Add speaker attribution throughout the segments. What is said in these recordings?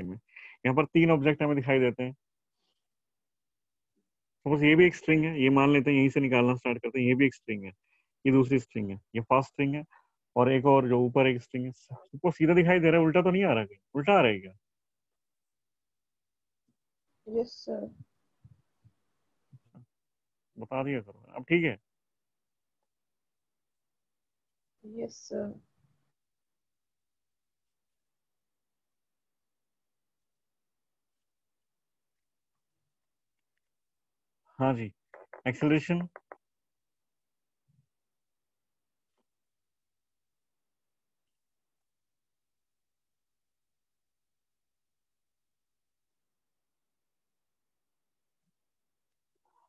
Speaker 1: में। यहाँ पर 3 ऑब्जेक्ट हमें दिखाई देते हैं। सपोज ये भी एक स्ट्रिंग है, ये मान लेते हैं, यहीं से निकालना स्टार्ट करते हैं, ये भी एक स्ट्रिंग है, ये दूसरी स्ट्रिंग है, ये फर्स्ट स्ट्रिंग है, और एक और जो ऊपर एक स्ट्रिंग है। सबको सीधा दिखाई दे रहा है, उल्टा तो नहीं आ रहा कहीं? उल्टा आ रहा है क्या?
Speaker 2: Yes sir.
Speaker 1: बता दिया करो अब, ठीक है।
Speaker 2: Yes sir.
Speaker 1: हाँ जी, एक्सेलरेशन।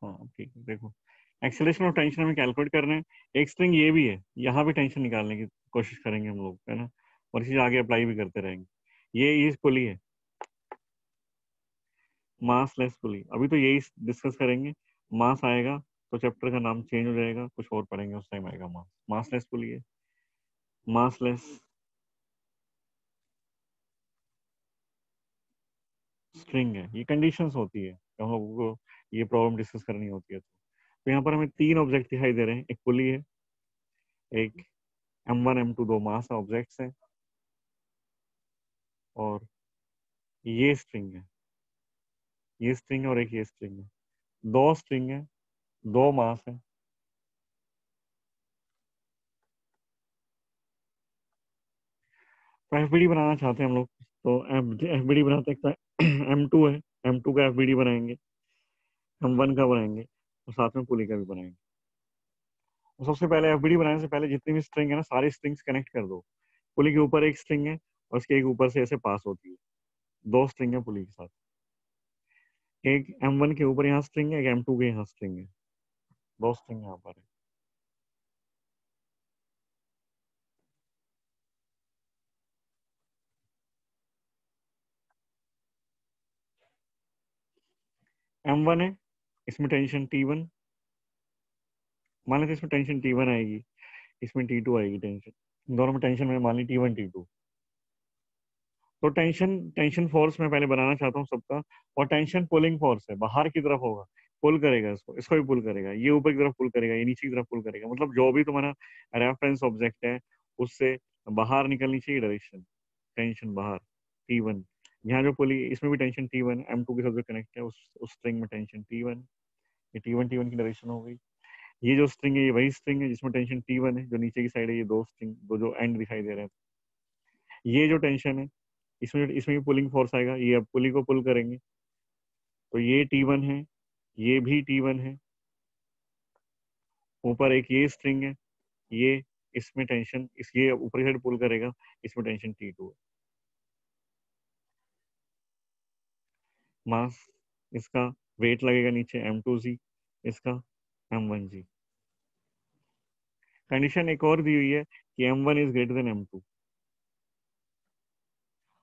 Speaker 1: हाँ ठीक है, देखो एक्सेलरेशन और टेंशन हमें कैलकुलेट करना है। एक स्ट्रिंग ये भी है, यहाँ भी टेंशन निकालने की कोशिश करेंगे हम लोग, है ना, और इसी आगे अप्लाई भी करते रहेंगे। ये पुली है, मास लेस पुली, अभी तो यही डिस्कस करेंगे। मास आएगा तो चैप्टर का नाम चेंज हो जाएगा, कुछ और पढ़ेंगे उस टाइम आएगा मास। मास लेस पुली है, मास लेस स्ट्रिंग है। ये कंडीशंस होती है जब हम लोगों को ये प्रॉब्लम डिस्कस करनी होती है। तो यहाँ पर हमें 3 ऑब्जेक्ट दिखाई दे रहे हैं, एक पुली है, एक M1 M2 दो मास ऑब्जेक्ट्स हैं, और ये स्ट्रिंग है, ये स्ट्रिंग है, और एक ये स्ट्रिंग है। दो स्ट्रिंग है, दो मास है। तो एफबीडी बनाना चाहते हैं हम लोग, तो एफबीडी बनाते हैं। M2 है, M2 का एफबीडी बनाएंगे, M1 का बनाएंगे, और साथ में पुली का भी बनाएंगे। तो सबसे पहले एफबीडी बनाने से पहले जितनी भी स्ट्रिंग है ना, सारी स्ट्रिंग्स कनेक्ट कर दो। पुली के ऊपर एक स्ट्रिंग है, और उसके एक ऊपर से ऐसे पास होती है, दो स्ट्रिंग है पुली के साथ। एक M1 के ऊपर यहाँ स्ट्रिंग है, एक M2 के यहाँ स्ट्रिंग है, दो स्ट्रिंग यहाँ पर है। M1 है, इसमें टेंशन T1, मान लेते इसमें टेंशन T1 आएगी, इसमें T2 आएगी टेंशन, दोनों में टेंशन में मान ली T1 T2। तो टेंशन टेंशन फोर्स मैं पहले बनाना चाहता हूँ सबका। और टेंशन पुलिंग फोर्स है, बाहर की तरफ होगा, पुल करेगा इसको, इसको भी पुल करेगा, ये ऊपर की तरफ पुल करेगा, ये नीचे की तरफ पुल करेगा। मतलब जो भी तुम्हारा रेफरेंस ऑब्जेक्ट है उससे बाहर निकलनी चाहिए डायरेक्शन, टेंशन बाहर T1। यहाँ जो पुली, इसमें भी टेंशन T1, M2 के साथ जो कनेक्ट है उस स्ट्रिंग में टेंशन T1, ये T1 T1 की डायरेक्शन हो गई। ये जो स्ट्रिंग है ये वही स्ट्रिंग है जिसमें टेंशन T1 है, जो नीचे की साइड है, ये दो स्ट्रिंग, दो जो एंड दिखाई दे रहे हैं। ये जो टेंशन है, इसमें इसमें भी पुलिंग फोर्स आएगा, ये अब पुली को पुल करेंगे, तो ये T1 है, ये भी T1 है, ऊपर एक ये स्ट्रिंग है, ये इसमें टेंशन, इस ये ऊपरी साइड पुल करेगा, इसमें टेंशन T2 है। मास इसका वेट लगेगा नीचे M2G, इसका M1G। कंडीशन एक और दी हुई है कि M1 is greater than M2।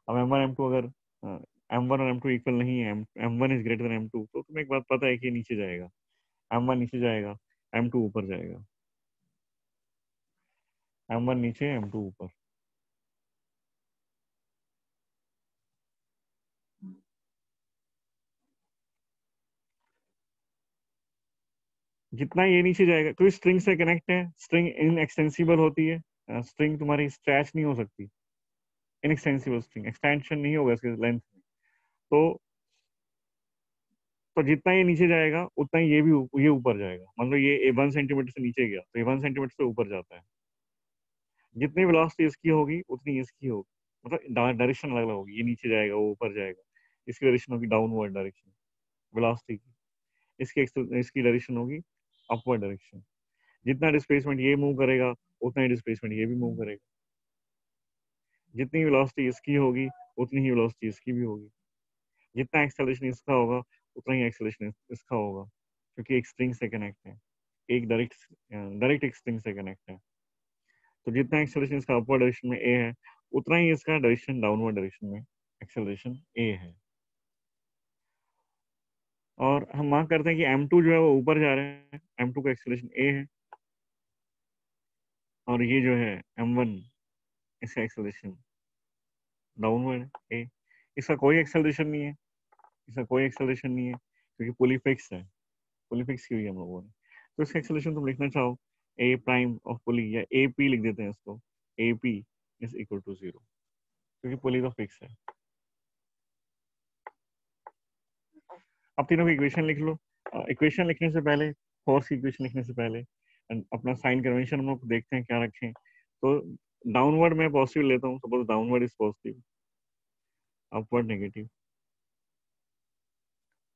Speaker 1: अब M1 M2 अगर M1 और M2 इक्वल नहीं है, M1 is greater than M2, तो तुम्हें एक बात पता है कि ये नीचे जाएगा, M1 नीचे जाएगा, M2 ऊपर जाएगा, M1 नीचे M2 ऊपर। जितना ये नीचे जाएगा, तो स्ट्रिंग से कनेक्ट है, स्ट्रिंग इनएक्सटेंसिबल होती है, स्ट्रिंग तुम्हारी स्ट्रेच नहीं हो सकती, इनएक्सटेंसिबल स्ट्रिंग, एक्सटेंशन नहीं होगा इसके लेंथ में। तो जितना ये नीचे जाएगा उतना ही ये ऊपर जाएगा। मतलब ये 1 सेंटीमीटर से नीचे गया तो ये 1 सेंटीमीटर से ऊपर जाता है। जितनी वेलोसिटी इसकी होगी उतनी इसकी होगी, मतलब डायरेक्शन अलग अलग होगी, ये नीचे जाएगा वो ऊपर जाएगा, इसकी डायरेक्शन होगी डाउनवर्ड डायरेक्शन वेलोसिटी की, इसकी डायरेक्शन होगी अपवर्ड डायरेक्शन। जितना डिस्प्लेसमेंट ये मूव करेगा उतना ही डिस्प्लेसमेंट ये भी मूव करेगा। जितनी वेलोसिटी इसकी होगी उतनी ही वेलोसिटी इसकी भी होगी। जितना एक्सेलरेशन इसका होगा उतना ही एक्सेलरेशन इसका होगा, क्योंकि एक स्ट्रिंग से कनेक्ट है, एक डायरेक्ट एक स्ट्रिंग से कनेक्ट है। तो जितना एक्सेलरेशन इसका अपवर्ड डायरेक्शन में ए है, उतना ही इसका डायरेक्शन डाउनवर्ड डायरेक्शन में एक्सेलरेशन ए है। और हम मार्क करते हैं कि M2 जो है वो ऊपर जा रहा है, M2 का एक्सेलरेशन ए है, और ये जो है M1, इसका एक्सेलरेशन डाउनवर्ड ए। इसका कोई एक्सेलरेशन नहीं है, इसका कोई एक्सेलरेशन नहीं है क्योंकि पुली फिक्स है, पुली फिक्स की हुई है हम लोगों ने। तो इसका एक्सेलरेशन तुम लिखना चाहो ए प्राइम ऑफ पुली या ए पी लिख देते हैं इसको, A P is equal to 0 क्योंकि पुली तो फिक्स है। अब तीनों की इक्वेशन लिख लो। इक्वेशन लिखने से पहले, फोर्स की इक्वेशन लिखने से पहले अपना साइन कन्वेंशन हम लोग देखते हैं क्या रखें। तो डाउनवर्ड में पॉजिटिव लेता हूँ, suppose downward is positive, upward negative.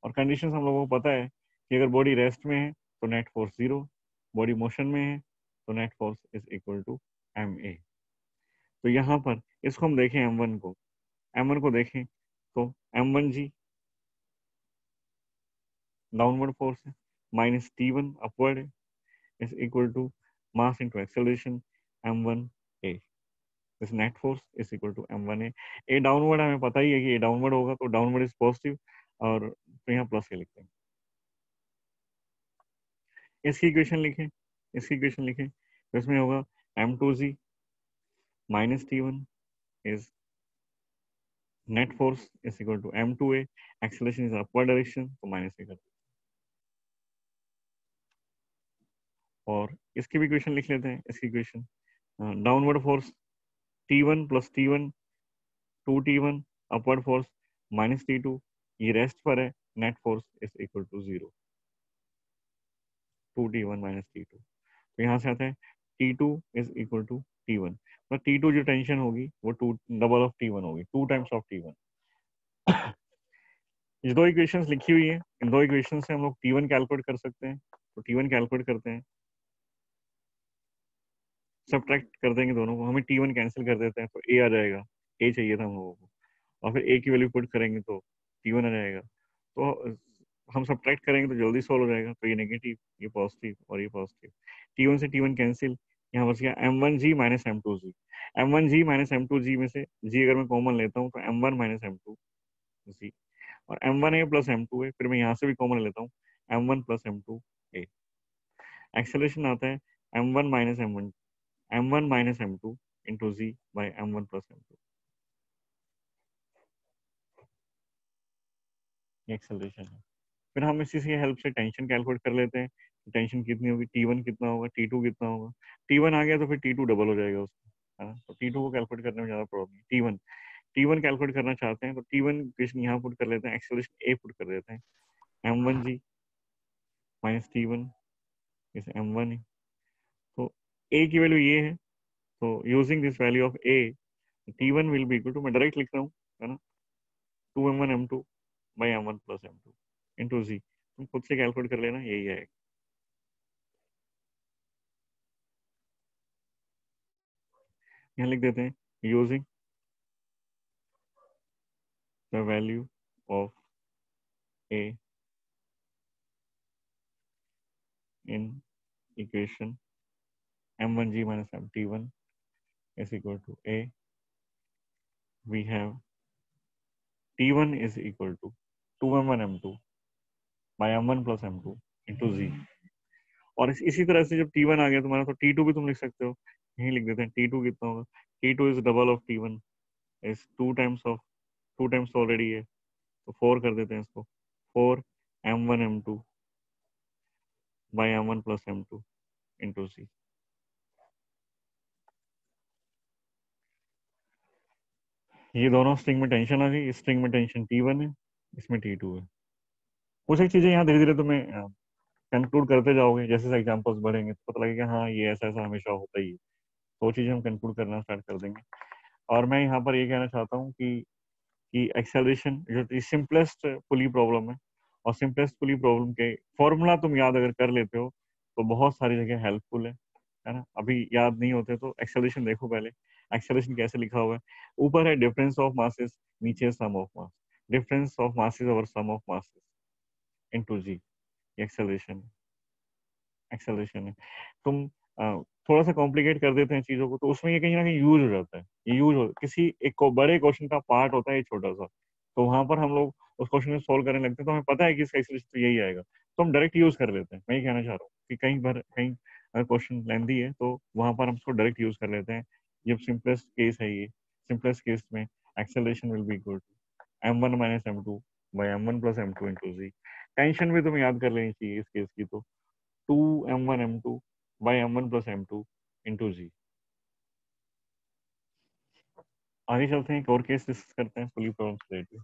Speaker 1: और कंडीशंस हम लोगों को पता है कि अगर बॉडी रेस्ट में है तो नेट फोर्स 0, बॉडी मोशन में है तो net force is equal to M A. तो यहाँ पर इसको हम देखें M1 को, M1 को देखें तो M1G डाउनवर्ड फोर्स है, माइनस T1 अपवर्ड है, is equal to mass into acceleration M1A। This net force is equal to M1A। A downward हमें पता ही है कि ए डाउनवर्ड होगा तो डाउनवर्ड इज पॉजिटिव, और तो यहाँ प्लस ए लिखते हैं। इसकी इक्वेशन लिखें, इसकी इक्वेशन लिखें तो इसमें होगा M2G minus T1 is net force is equal to M2A, acceleration is upward direction तो माइनस ए कर। और इसकी भी इक्वेशन लिख लेते हैं, इसकी equation downward force T1 plus T1 2T1 upward force minus T2, ये रेस्ट पर है, net force is equal to 0 2T1 minus T2। तो यहाँ से आता है T2 is equal to T1, तो T2 जो टेंशन होगी वो टू डबल ऑफ T1 होगी, 2 टाइम्स ऑफ T1। ये दो इक्वेशंस लिखी हुई है, इन दो इक्वेशन से हम लोग T1 कैलकुलेट कर सकते हैं। तो T1 कैलकुलेट करते हैं, सब्ट्रैक्ट कर देंगे दोनों को, हमें T1 कैंसिल कर देते हैं तो A आ जाएगा, A चाहिए था हम लोगों को, और फिर A की वैल्यू पुट करेंगे तो T1 आ जाएगा। तो हम सब्ट्रैक्ट करेंगे तो जल्दी सॉल्व हो जाएगा, तो ये नेगेटिव, ये पॉजिटिव और ये पॉजिटिव, T1 से T1 कैंसिल, यहाँ बच गया M1G minus M2G। M1G minus M2G में से G अगर मैं कॉमन लेता हूँ तो M1 माइनस M2G, और M1A प्लस M2A, फिर मैं यहाँ से भी कॉमन लेता हूँ M1 प्लस M2A। एक्सेलरेशन आता है M1 minus M1, M1 minus M2 into Z by M1 plus M2, ये एक्सेलरेशन है। फिर हम इसी की हेल्प से टेंशन कैलकुलेट कर लेते हैं, टेंशन कितनी होगी, T1 कितना होगा, T2 कितना होगा। T1 आ गया तो फिर T2 डबल हो जाएगा उसका, है ना। तो T2 को कैलकुलेट करने में ज्यादा प्रॉब्लम नहीं। T1 कैलकुलेट करना चाहते हैं तो T1 इक्वेशन यहाँ पुट कर लेते हैं, एक्सेलरेशन A पुट कर देते हैं, M1G minus T1 is M1। तो A की वैल्यू ये है, तो using this value of A T1 will be equal to, मैं डायरेक्ट लिख रहा हूँ, है ना, 2M1 M2 by M1 plus M2 into Z। तुम खुद से कैलकुलेट कर लेना, यही है। यहाँ लिख देते हैं using the value of A in equation M1G minus MT1 is equal to A. We have T1 is equal to 2M1 M2 by M1 plus M2 into Z। और इसी तरह से जब T1 आ गया तुम्हारा तो T2 भी तुम लिख सकते हो, यही लिख देते हैं। T2 कितना होगा, T2 is double of T1 is 2 times already है तो 4 कर देते हैं इसको, 4 M1 M2 by M1 plus M2 into Z। ये दोनों स्ट्रिंग में टेंशन आ गई, इस स्ट्रिंग में टेंशन T1 है, इसमें T2 है। कुछ एक चीजें यहाँ धीरे धीरे तुम्हें कंक्लूड करते जाओगे, जैसे जैसे एग्जांपल्स बढ़ेंगे तो पता लगेगा हाँ ये ऐसा ऐसा हमेशा होता ही है, तो वो चीजें हम कंक्लूड करना स्टार्ट कर देंगे। और मैं यहाँ पर ये कहना चाहता हूँ कि एक्सेलरेशन जो सिंपलेस्ट पुली प्रॉब्लम है, और सिंपलेस्ट पुली प्रॉब्लम के फॉर्मूला तुम याद अगर कर लेते हो तो बहुत सारी जगह हेल्पफुल है ना। अभी याद नहीं होते तो एक्सेलरेशन देखो पहले, एक्सेलरेशन कैसे लिखा हुआ है, ऊपर है डिफरेंस ऑफ मासेस, नीचे sum of mass, difference of masses और sum of masses into g, acceleration, acceleration है। तुम थोड़ा सा कॉम्प्लिकेट कर देते हैं चीजों को तो उसमें ये कहीं ना कहीं यूज हो जाता है, ये यूज हो किसी एक को बड़े क्वेश्चन का पार्ट होता है ये छोटा सा, तो वहां पर हम लोग उस क्वेश्चन को सोल्व करने लगते हैं तो हमें पता है कि इसका एक्सेलरेशन तो यही आएगा, तो हम डायरेक्ट यूज कर लेते हैं। मैं ये कहना चाह रहा हूँ कि कहीं पर कहीं अगर क्वेश्चन लेंदी है तो वहां पर हम उसको डायरेक्ट यूज कर लेते हैं। जब सिंपलेस्ट केस है ये, सिंपलेस्ट केस में acceleration will be good M1 minus M2 by M1 plus M2 into G. Tension भी तुम्हें याद कर लेनी चाहिए इस केस की, तो 2m1 m2 by M1 plus M2 into जी। आगे चलते हैं, एक और केस डिस्कस करते हैं पुली प्रॉब्लम से रिलेटेड।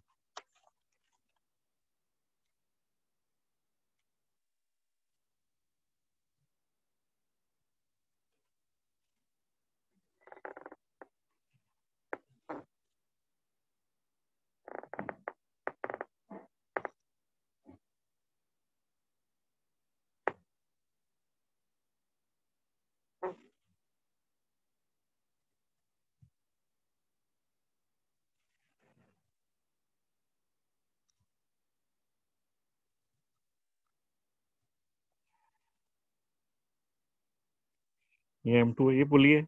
Speaker 1: ये M2 है, ये पुली है,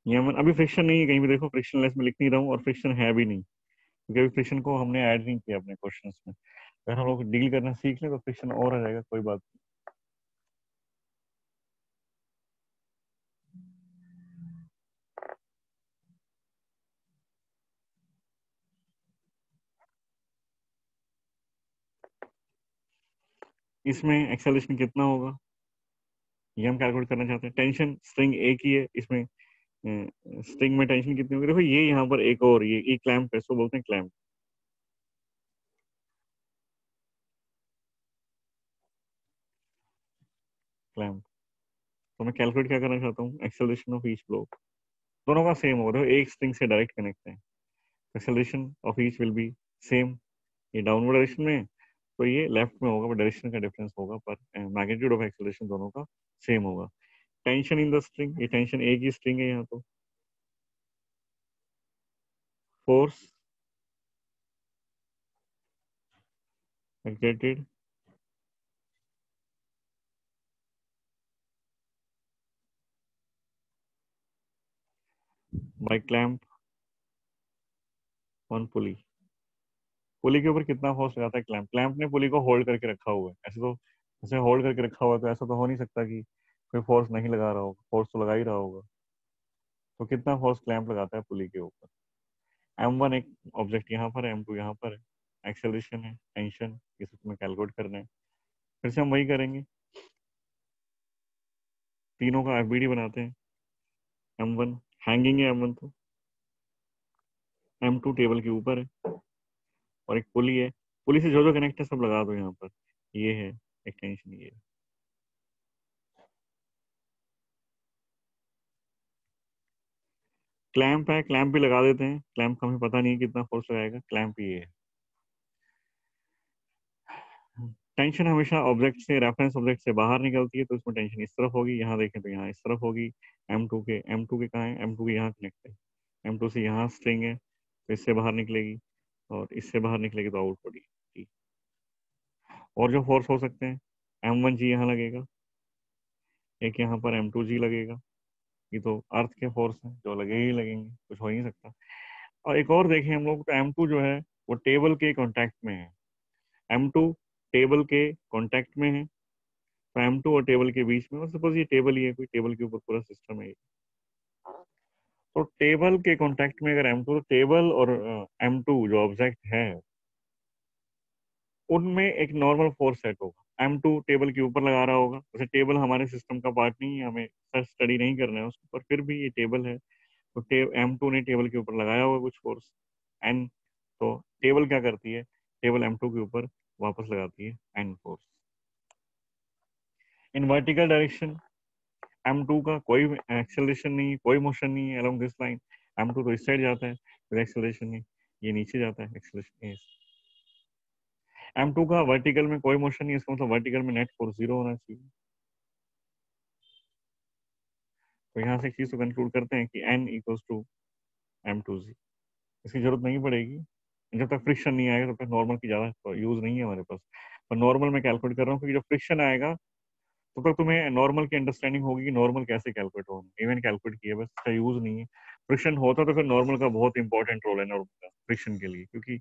Speaker 1: ये M1। अभी फ्रिक्शन नहीं है कहीं भी, देखो फ्रिक्शन लेस में लिख नहीं रहा हूँ और फ्रिक्शन है भी नहीं, क्योंकि अभी फ्रिक्शन को हमने ऐड नहीं किया अपने क्वेश्चंस में। अगर हम लोग डील करना सीख लें तो फ्रिक्शन और आ जाएगा, कोई बात नहीं। इसमें एक्सेलरेशन कितना होगा ये हम कैलकुलेट करना चाहते हैं। टेंशन स्ट्रिंग एक ही है, इसमें स्ट्रिंग में टेंशन कितनी होगी, देखो ये यहाँ पर एक और ये क्लैंप है, इसको बोलते हैं क्लैंप। क्लैंप तो मैं कैलकुलेट क्या करना चाहता हूँ, एक्सेलरेशन ऑफ ईच ब्लॉक दोनों का सेम होगा, देखो एक स्ट्रिंग से डायरेक्ट कनेक्ट है, acceleration of each will be same. ये डाउनवर्ड डायरेक्शन में है, तो ये लेफ्ट में होगा, पर डायरेक्शन का डिफरेंस होगा, पर मैग्नीट्यूड ऑफ एक्सेलरेशन दोनों का सेम होगा। टेंशन इन द स्ट्रिंग, ये टेंशन एक ही स्ट्रिंग है यहाँ, तो force exerted by clamp on pulley। पुली के ऊपर कितना फोर्स लगाता है क्लैंप, क्लैंप ने पुली को होल्ड करके रखा हुआ है, ऐसे तो ऐसे होल्ड करके रखा हुआ है, तो ऐसा तो हो नहीं सकता कि कोई फोर्स नहीं लगा रहा होगा, फोर्स तो लगा ही रहा होगा। तो कितना फोर्स क्लैंप लगाता है पुली के ऊपर। M1 एक ऑब्जेक्ट यहाँ पर है, M2 यहाँ पर है, एक्सेलरेशन है, टेंशन, ये सब तुम्हें कैलकुलेट करना है। फिर से हम वही करेंगे, तीनों का FBD बनाते हैं। M1 हैंगिंग है, M1 तो M2 टेबल के ऊपर है, और एक पुली है, पुली से जो जो कनेक्ट है सब लगा दो यहाँ पर। ये है एक टेंशन, ये क्लैंप है, क्लैंप भी लगा देते हैं, क्लैंप का हमें पता नहीं है कितना फोर्स लगाएगा, क्लैंप ये है। टेंशन हमेशा ऑब्जेक्ट से, रेफरेंस ऑब्जेक्ट से बाहर निकलती है, तो इसमें टेंशन इस तरफ होगी, यहाँ देखें तो यहाँ इस तरफ होगी। M2 के कहाँ है, M2 के यहाँ कनेक्ट है, M2 से यहाँ स्ट्रिंग है, तो इससे बाहर निकलेगी, और इससे बाहर निकलेगी तो आउट पड़ी। और जो फोर्स हो सकते हैं, M1G यहाँ लगेगा, एक यहाँ पर M2G लगेगा, ये तो अर्थ के फोर्स हैं जो लगे ही लगेंगे, कुछ हो ही नहीं सकता। और एक और देखें हम लोग, तो M2 जो है वो टेबल के कॉन्टैक्ट में है, M2 टेबल के कांटेक्ट में है, तो M2 और टेबल के बीच में, और सपोज ये टेबल ही है, कोई टेबल के ऊपर पूरा सिस्टम है ये। तो टेबल के कांटेक्ट में अगर M2, तो टेबल और M2 जो ऑब्जेक्ट है उनमें एक नॉर्मल फोर्स सेट होगा। M2 टेबल के ऊपर लगा रहा होगा, वैसे टेबल हमारे सिस्टम का पार्ट नहीं है, हमें स्टडी नहीं करना है उसको, पर फिर भी ये टेबल है, तो M2 ने टेबल के ऊपर लगाया होगा कुछ फोर्स N। तो टेबल क्या करती है, टेबल M2 के ऊपर वापस लगाती है N force. In vertical direction M2 का कोई एक्सेलरेशन नहीं है, कोई मोशन नहीं है अलोंग दिस लाइन। M2 तो इस साइड जाता है, फिर एक्सेलरेशन है, ये नीचे जाता है, एक्सेलरेशन। M2 का वर्टिकल में कोई मोशन नहीं है, इसका मतलब वर्टिकल में नेट फोर्स 0 होना चाहिए। तो यहाँ से एक चीज तो कंक्लूड करते हैं कि N इक्वल्स टू M2G। इसकी जरूरत नहीं पड़ेगी, जब तक फ्रिक्शन नहीं आएगा तब तक नॉर्मल की ज्यादा यूज नहीं है हमारे पास। पर नॉर्मल में कैलकुलेट कर रहा हूँ, क्योंकि जब फ्रिक्शन आएगा तो तक तुम्हें नॉर्मल की अंडरस्टैंडिंग होगी कि नॉर्मल कैसे कैलकुलेट होगा। इवन कैलकुलेट किया, बस इसका यूज नहीं है। फ्रिक्शन होता तो फिर नॉर्मल का बहुत इंपॉर्टेंट रोल है नॉर्मल का फ्रिक्शन के लिए, क्योंकि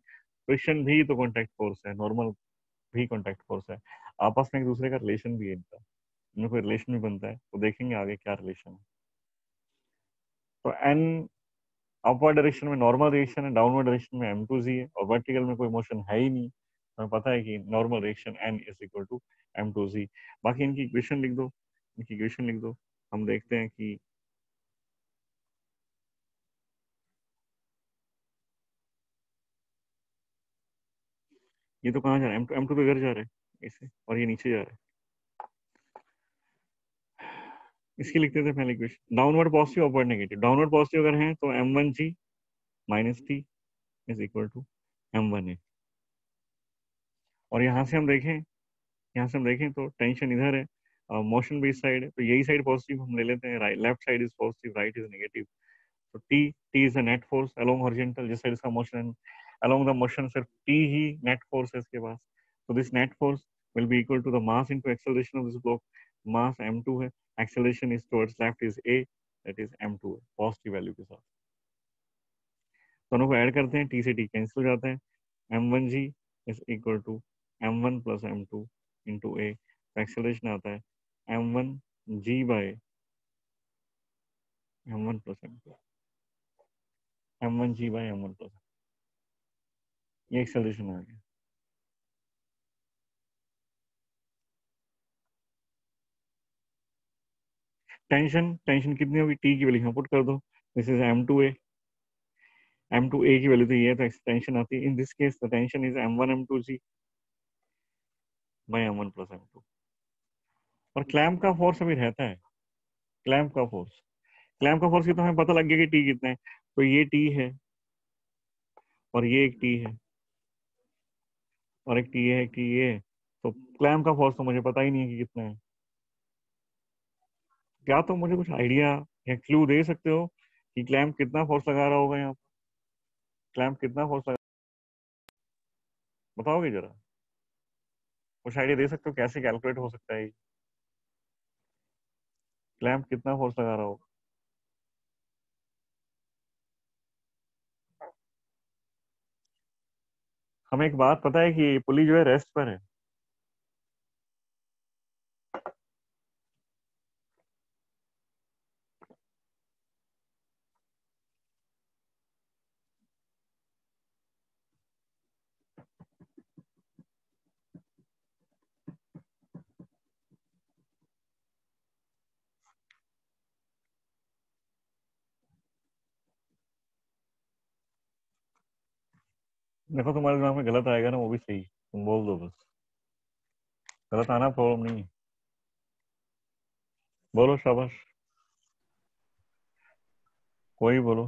Speaker 1: फ्रिक्शन भी तो कॉन्टैक्ट फोर्स है, नॉर्मल भी कॉन्टैक्ट फोर्स है, आपस में एक दूसरे का रिलेशन भी है इनका, इनमें कोई रिलेशन भी बनता है, तो देखेंगे आगे क्या रिलेशन है। तो एन अपवर्ड डायरेक्शन में नॉर्मल रिएक्शन है, डाउनवर्ड डायरेक्शन में m2z है, और वर्टिकल में कोई मोशन है ही नहीं, हमें पता है कि normal reaction n is equal to m2z। बाकी इनकी इक्वेशन लिख दो, इनकी इक्वेशन लिख दो, हम देखते हैं कि ये तो कहाँ जा रहा है, m2 तो इधर जा रहा है इसे, और ये नीचे जा रहा है। इसकी लिखते थे पहले equation, downward positive upward negative. Downward positive अगर है तो m1g minus t is equal to m1a। और यहाँ से हम देखें, यहाँ से हम देखें तो टेंशन इधर है, मोशन भी इस साइड है, तो यही साइड पॉजिटिव हम ले लेते हैं, right left side is positive, right is negative. तो T is a net force along horizontal, जिस साइड इसका मोशन, अलोंग द मोशन सिर्फ टी ही नेट फोर्स है इसके पास। तो this net force will be equal to the mass into acceleration of this block. Mass m2 है, acceleration is towards left is a, that is m2 है, positive value के साथ। दोनों को ऐड करते हैं, टी से टी कैंसिल हो जाता है, m1g is equal to m1 plus m2 into a। Acceleration आता है m1g by m1 plus m2, m1g by m1 plus, ये एक्सेलरेशन आ गया। टेंशन, टेंशन कितनी होगी, टी की वैल्यू यहाँ पुट कर दो, दिस इज m2a, m2a की वैल्यू तो ये है, तो टेंशन आती है, in this case the tension is m1 m2g by m1 plus m2। और क्लैंप का फोर्स अभी रहता है, क्लैंप का फोर्स, क्लैंप का फोर्स की तो हमें पता लग गया कि टी कितना है, तो ये टी है, और ये एक टी है, और एक टी है, एक टी ये है, तो क्लैंप का फोर्स तो मुझे पता ही नहीं है कि कितना है। क्या तो मुझे कुछ आइडिया या क्लू दे सकते हो कि क्लैंप कितना फोर्स लगा रहा होगा यहाँ, क्लैंप कितना फोर्स लगा, बताओगे जरा, कुछ आइडिया दे सकते हो कैसे कैलकुलेट हो सकता है, क्लैंप कितना फोर्स लगा रहा होगा। हमें एक बात पता है कि पुली जो है रेस्ट पर है, देखो तुम्हारे दिमाग में गलत आएगा ना, वो भी सही, तुम बोल दो बस, गलत आना प्रॉब्लम नहीं है, बोलो शाबाश, कोई बोलो।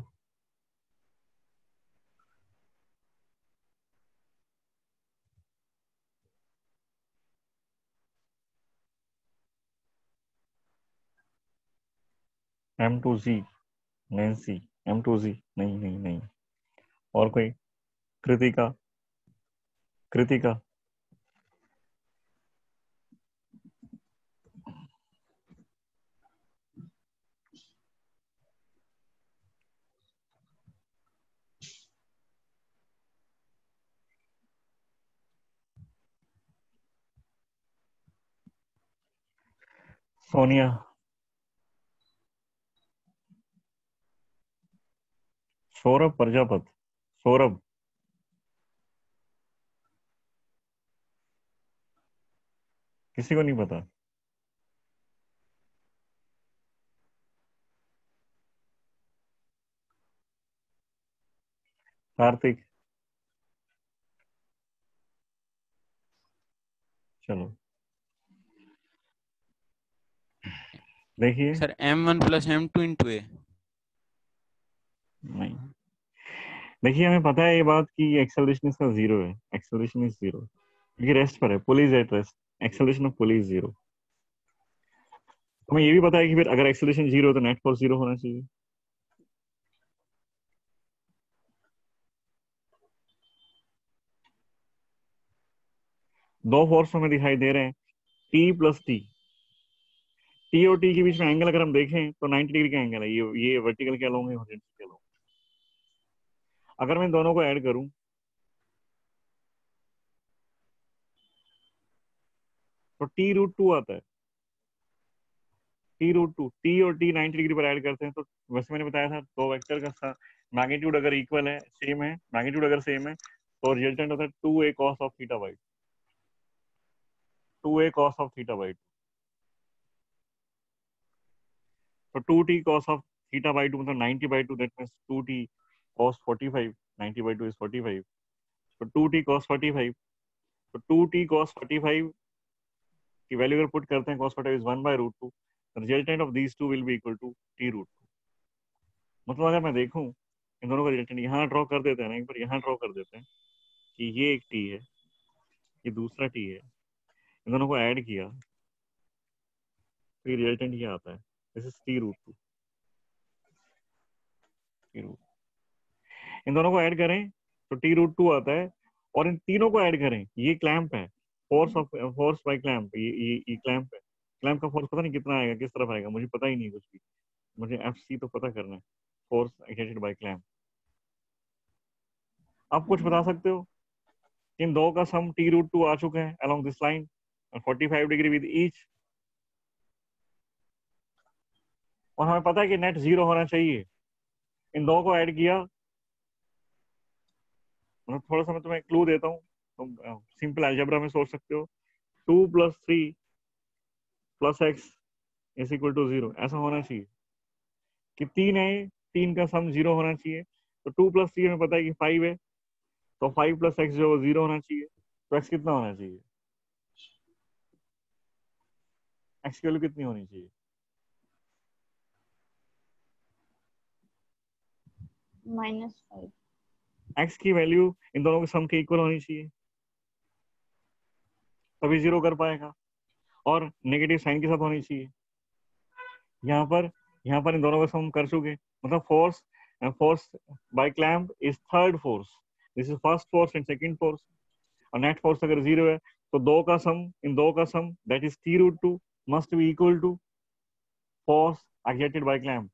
Speaker 1: m2z, नैन्सी, m2z, नहीं नहीं नहीं, और कोई, कृतिका, कृतिका, सोनिया, सौरभ प्रजापत, सौरभ, किसी को नहीं पता, कार्तिक, चलो देखिए,
Speaker 3: sir m1 plus m2 into ए।
Speaker 1: नहीं, देखिए हमें पता है ये बात कि एक्सेलरेशन इसका जीरो है, एक्सेलरेशन इज जीरो, ये रेस्ट पर है, pull is at rest, acceleration of pull is zero. हमें ये भी पता है कि फिर अगर एक्सेलरेशन जीरो है तो नेट फोर्स जीरो होना चाहिए। दो फोर्स हमें दिखाई दे रहे हैं, टी प्लस टी, टी और टी के बीच में एंगल अगर हम देखें तो 90 डिग्री का एंगल है, ये वर्टिकल के अलोंग है, हॉरिजॉन्टल के अलोंग। अगर मैं दोनों को ऐड करूं तो टी रूट टू आता है, टी रूट टू, टी और टी 90 डिग्री पर ऐड करते हैं, तो वैसे मैंने बताया था दो वेक्टर का मैग्नीट्यूड अगर इक्वल है, सेम है, मैग्नीट्यूड अगर सेम है तो रिजल्टेंट होता है 2a cos of theta by 2a cos of theta by 2। तो 2t cos of theta by 2 मतलब 90 by 2, that means 2t cos 45, 90 by 2 is 45, तो 2t cos 45, तो 2t cos 45 की वैल्यू अगर पुट करते हैं cos 45 is 1 by root 2, resultant of these two will be equal to t root 2। मतलब अगर मैं देखूं इन दोनों का रिजल्टेंट यहाँ ड्रॉ कर देते हैं ना, एक बार यहाँ ड्रॉ कर देते हैं कि ये एक t है, ये दूसरा t है, इन दोनों को ऐड किया तो ये रिजल्टेंट ये आता है, this is t root 2, t root। इन दोनों को ऐड करें तो टी रूट 2 आता है, और इन तीनों को ऐड करें, ये क्लैंप है, फोर्स बाय क्लैंप, ये क्लैंप है, क्लैंप का फोर्स पता नहीं कितना आएगा, किस तरफ आएगा, मुझे पता ही नहीं कुछ भी, मुझे एफ सी तो पता करना है, फोर्स एक्सर्टेड बाय क्लैंप। आप कुछ बता सकते हो? इन दो का सम टी रूट 2 आ चुका है along this line 45 degree with each, और हमें पता है कि नेट जीरो होना चाहिए। इन दो को ऐड किया, मतलब थोड़ा सा मैं तुम्हें क्लू देता हूँ, तुम सिंपल अलजेब्रा में सोच सकते हो, 2 + 3 + x इज इक्वल टू 0, ऐसा होना चाहिए कि 3 है, 3 का सम 0 होना चाहिए, तो 2 + 3 हमें पता है कि 5 है, तो 5 + x जो 0 होना चाहिए, तो x कितना होना चाहिए, x की वैल्यू कितनी होनी चाहिए?
Speaker 2: -5।
Speaker 1: x की वैल्यू इन दोनों के सम के इक्वल होनी चाहिए, तभी 0 कर पाएगा, और नेगेटिव साइन के साथ होनी चाहिए। यहाँ पर इन दोनों का सम कर चुके, मतलब force by clamp is third force, this is first force and second force, और नेट फोर्स अगर 0 है तो दो का सम, इन दो का sum that is T root 2 must be equal to force exerted by clamp.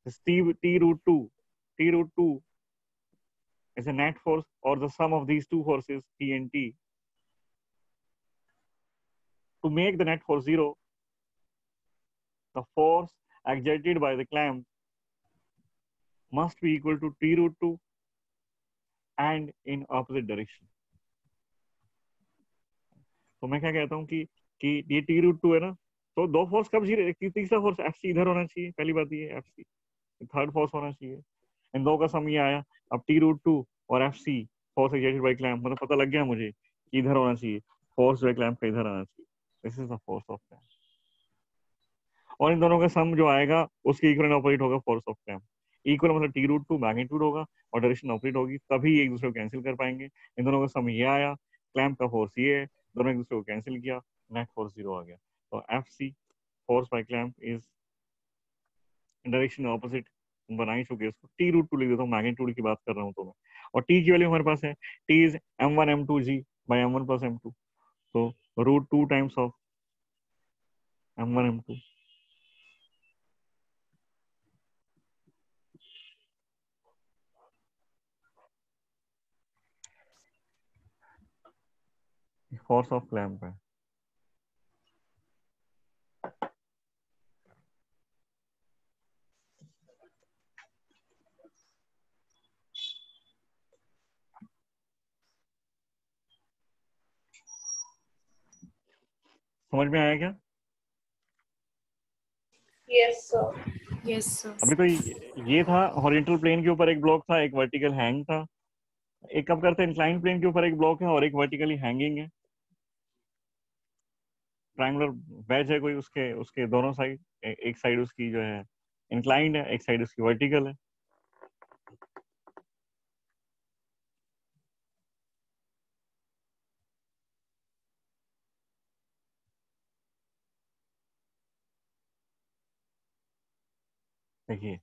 Speaker 1: This T root 2, T root 2 is a net force or the sum of these two forces T and T. To make the net force 0, the force exerted by the clamp must be equal to T root 2 and in opposite direction. तो मैं क्या कहता हूँ कि ये T root 2 है ना, तो दो फोर्स कब जीरो, तीसरा फोर्स एफ सी इधर होना चाहिए, पहली बात ये एफ सी थर्ड फोर्स होना चाहिए, इन दो का सम ये आया, अब टी रूट 2 और F C force exerted by clamp, मतलब पता लग गया मुझे कि इधर होना चाहिए, फोर्स बाय क्लैंप का इधर आना चाहिए, this is the force of clamp, और इन दोनों का सम जो आएगा उसके इक्वल एंड ऑपोजिट होगा फोर्स ऑफ क्लैंप। इक्वल मतलब टी रूट 2 मैग्नीट्यूड होगा और डायरेक्शन ऑपोजिट होगी, तभी एक दूसरे को कैंसिल कर पाएंगे। इन दोनों का सम ये आया, क्लैंप का फोर्स ये है, दोनों एक दूसरे को कैंसिल किया, नेट फोर्स 0 आ गया। तो F C force by clamp is direction opposite, बना ही चुके इसको, टी रूट 2 लिख देता हूँ, मैग्नीट्यूड की बात कर रहा हूँ तो मैं, और टी की वैल्यू हमारे पास है, T is m1 m2 g bye m1 + m2, तो root 2 times of m1 m2, force of clamp है। समझ में आया क्या?
Speaker 2: Yes, sir.
Speaker 4: Yes, sir.
Speaker 1: अभी तो ये था हॉरिजॉन्टल प्लेन के ऊपर एक ब्लॉक था, एक वर्टिकल हैंग था, एक कब करते हैं इंक्लाइंड प्लेन के ऊपर एक ब्लॉक है और एक वर्टिकली हैंगिंग है, ट्रायंगुलर वेज है कोई, उसके उसके दोनों साइड, एक साइड उसकी जो है इंक्लाइंड है, एक साइड उसकी वर्टिकल है। देखिए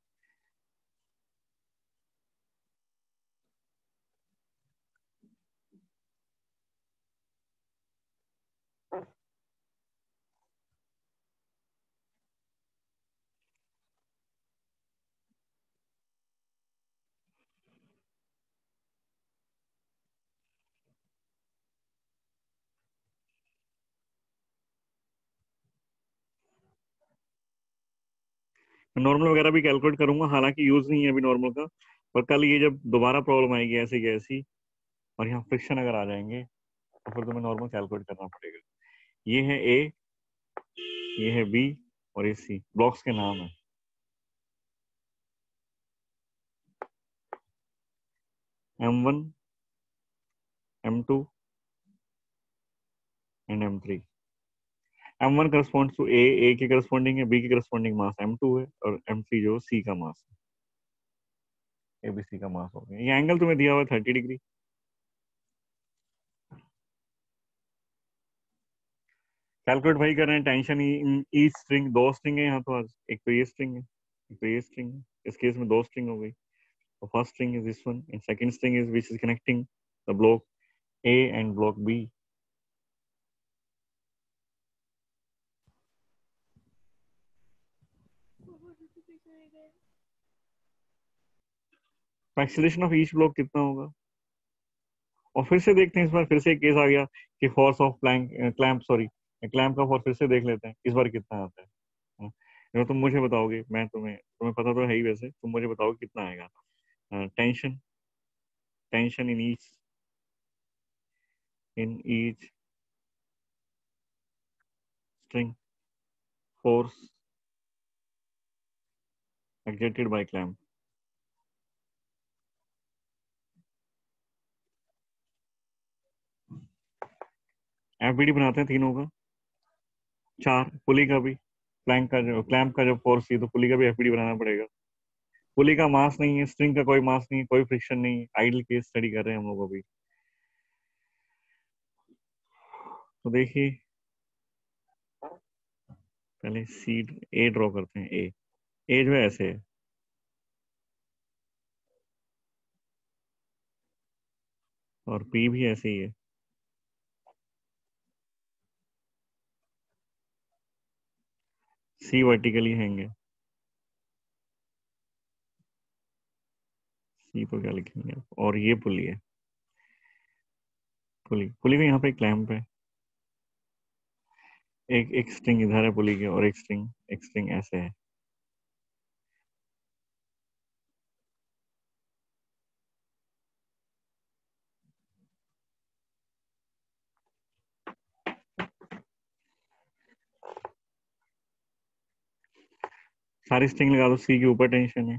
Speaker 1: नॉर्मल वगैरह भी कैलकुलेट करूंगा, हालांकि यूज नहीं है अभी नॉर्मल का, पर कल ये जब दोबारा प्रॉब्लम आएगी ऐसी की ऐसी और यहाँ फ्रिक्शन अगर आ जाएंगे तो फिर तुम्हें नॉर्मल कैलकुलेट करना पड़ेगा। ये है ए, ये है बी और ये सी, ब्लॉक्स के नाम है। M1, M2 and M3। M1 corresponds to ए के करस्पॉन्डिंग है, बी के करस्पॉन्डिंग मास M2 है और M3 जो सी का मास है, ए बी सी का मास हो गया। ये एंगल तुम्हें दिया हुआ है 30 डिग्री। कैलकुलेट भाई कर रहे हैं टेंशन इन ईच स्ट्रिंग। दो स्ट्रिंग है यहाँ तो, आज एक तो ये स्ट्रिंग है, एक तो ये स्ट्रिंग है, इस केस में दो स्ट्रिंग हो गई। तो first string is this one and second string is which is connecting the block A and block B. Acceleration of each block कितना होगा, और फिर से देखते हैं, इस बार फिर से एक केस आ गया कि force of clamp, sorry clamp का फोर्स फिर से देख लेते हैं इस बार कितना आता है। तो तुम मुझे बताओगे, मैं तुम्हें तुम्हें पता तो है ही, वैसे तुम मुझे बताओ कितना आएगा। Tension, tension in each string, force exerted by clamp। FBD बनाते हैं तीनों का, चार पुली का भी, प्लैंक का जो क्लैंप का जो फोर्स है तो पुली का भी एफबीडी बनाना पड़ेगा। पुली का मास नहीं है, स्ट्रिंग का कोई मास नहीं, कोई फ्रिक्शन नहीं, आइडल केस स्टडी कर रहे हैं हम लोग अभी। तो देखिए पहले सी ए ड्रॉ करते हैं। ए जो है ऐसे है, और पी भी ऐसे ही है। सी वर्टिकली हैंगे, सी तो क्या लिखेंगे आप, और ये पुली है, पुली पुली का यहाँ पे क्लैंप है, एक एक स्ट्रिंग इधर है पुली के और एक स्ट्रिंग ऐसे है। सारी स्ट्रिंग लगा दो, सी के ऊपर टेंशन है।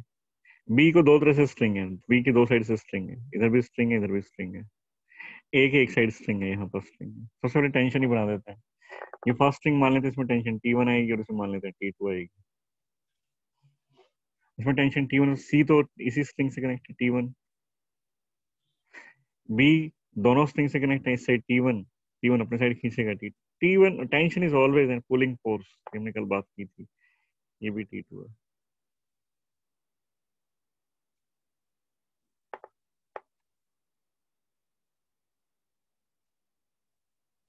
Speaker 1: बी को दो तरह से स्ट्रिंग है, बी की दो साइड से स्ट्रिंग है, इधर भी स्ट्रिंग है इधर भी स्ट्रिंग है। ए की एक साइड स्ट्रिंग है, यहाँ पर स्ट्रिंग है। सबसे पहले टेंशन ही बना देते हैं। ये फर्स्ट स्ट्रिंग मान लेते हैं, इसमें टेंशन T1 आएगी और इसमें मान लेते हैं T2 आएगी। इसमें टेंशन T1, सी तो इसी स्ट्रिंग से कनेक्ट है T1, बी दोनों स्ट्रिंग से कनेक्ट है, इस साइड T1 अपने साइड खींचेगा T1। Tension is always an pulling force, हमने कल बात की थी। ये भी T2 है।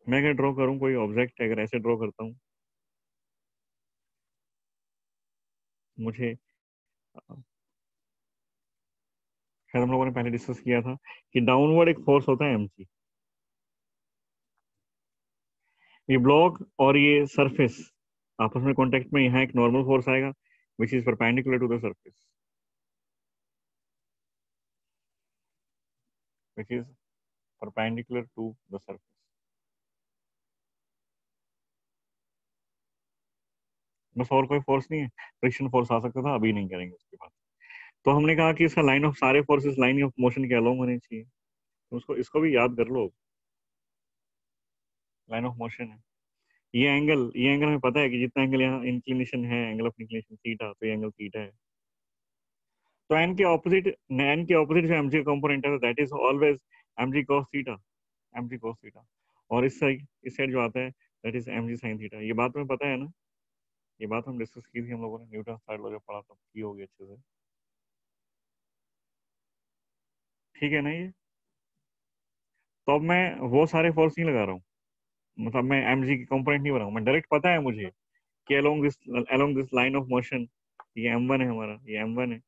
Speaker 1: मैं अगर ड्रॉ करूं कोई ऑब्जेक्ट, अगर ऐसे ड्रॉ करता हूं, मुझे शायद हम लोगों ने पहले डिस्कस किया था कि डाउनवर्ड एक फोर्स होता है mg। ये ब्लॉक और ये सरफेस आपस में कांटेक्ट में, यहाँ एक नॉर्मल फोर्स आएगा which is perpendicular to the surface, which is perpendicular to the surface. बस, और कोई फोर्स नहीं है। फ्रिक्शन फोर्स आ सकता था, अभी नहीं करेंगे उसके बाद। तो हमने कहा कि इसका लाइन ऑफ, सारे फोर्सेस लाइन ऑफ मोशन के अलोंग होने चाहिए, तो उसको इसको भी याद कर लो। लाइन ऑफ मोशन है, ये एंगल हमें पता है कि जितना एंगल यहाँ इंक्लिनेशन है, एंगल ऑफ इंक्लिनेशन थीटा, तो ये एंगल थीटा है। तो एन के ऑपोजिट जो एमजी कंपोनेंट है that is always MG cos theta, MG cos theta. और इस साइड जो आता है that is MG sin theta. ये बात तुम्हें पता है ना, ये बात हम डिस्कस की थी हम लोगों ने, न्यूटन थर्ड लॉ जब पढ़ा तब की होगी अच्छे से। ठीक है ना ये। तो अब मैं वो सारे फोर्स नहीं लगा रहा हूँ, मतलब मैं एमजी की कंपोनेंट नहीं बनाऊँ, मैं डायरेक्ट पता है मुझे कि along this line of motion ये M1 है हमारा, ये M1 है।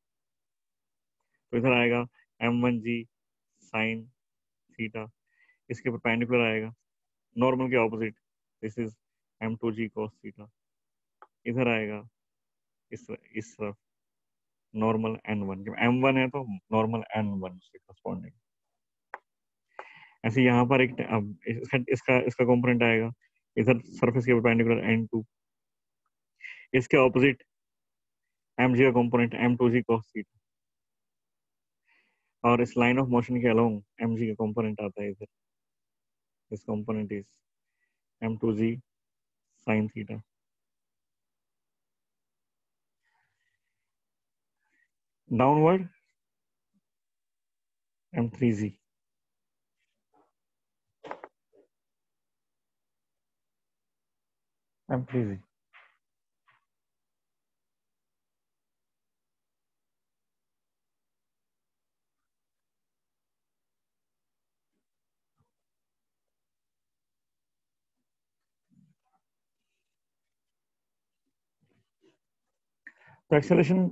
Speaker 1: तो इधर आएगा M1g sin थीटा, इसके परपेंडिकुलर आएगा नॉर्मल के opposite, this is M2g cos theta. इधर आएगा इस तरफ नॉर्मल n1, जब m1 है तो नॉर्मल n1 से करस्पॉन्डिंग। ऐसे यहाँ पर एक अब इसका कंपोनेंट आएगा इधर सरफेस के परपेंडिकुलर n2, इसके ऑपोजिट mg का कंपोनेंट m2g cos थीटा, और इस लाइन ऑफ मोशन के अलोंग mg का कंपोनेंट आता है इधर, this component is m2g sin theta. Downward m3g, m3g। तो एक्सेलरेशन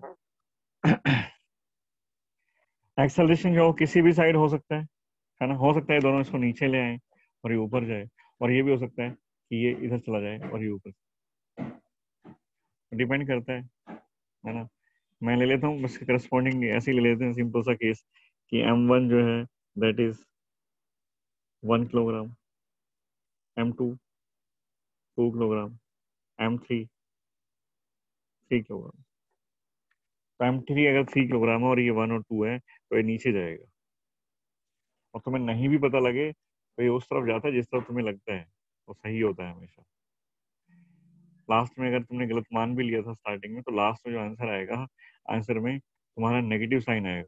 Speaker 1: एक्सेलरेशन जो किसी भी साइड हो सकता है ना, हो सकता है दोनों इसको नीचे ले आए और ये ऊपर जाए, और ये भी हो सकता है कि ये इधर चला जाए और ये ऊपर, डिपेंड करता है ना। मैं ले लेता हूँ बस करस्पॉन्डिंग ऐसे ही ले लेते हैं, सिंपल सा केस कि m1 जो है that is 1 kilogram, m2 2 kilogram, m3 3 kilogram. तो m3 अगर 3 किलोग्राम है और ये 1 और 2 है तो ये नीचे जाएगा, और तुम्हें नहीं भी पता लगे तो ये उस तरफ जाता है जिस तरफ तुम्हें लगता है, वो सही होता है हमेशा। लास्ट में अगर तुमने गलत मान भी लिया था स्टार्टिंग में, तो लास्ट में जो आंसर आएगा, आंसर में तुम्हारा नेगेटिव साइन आएगा,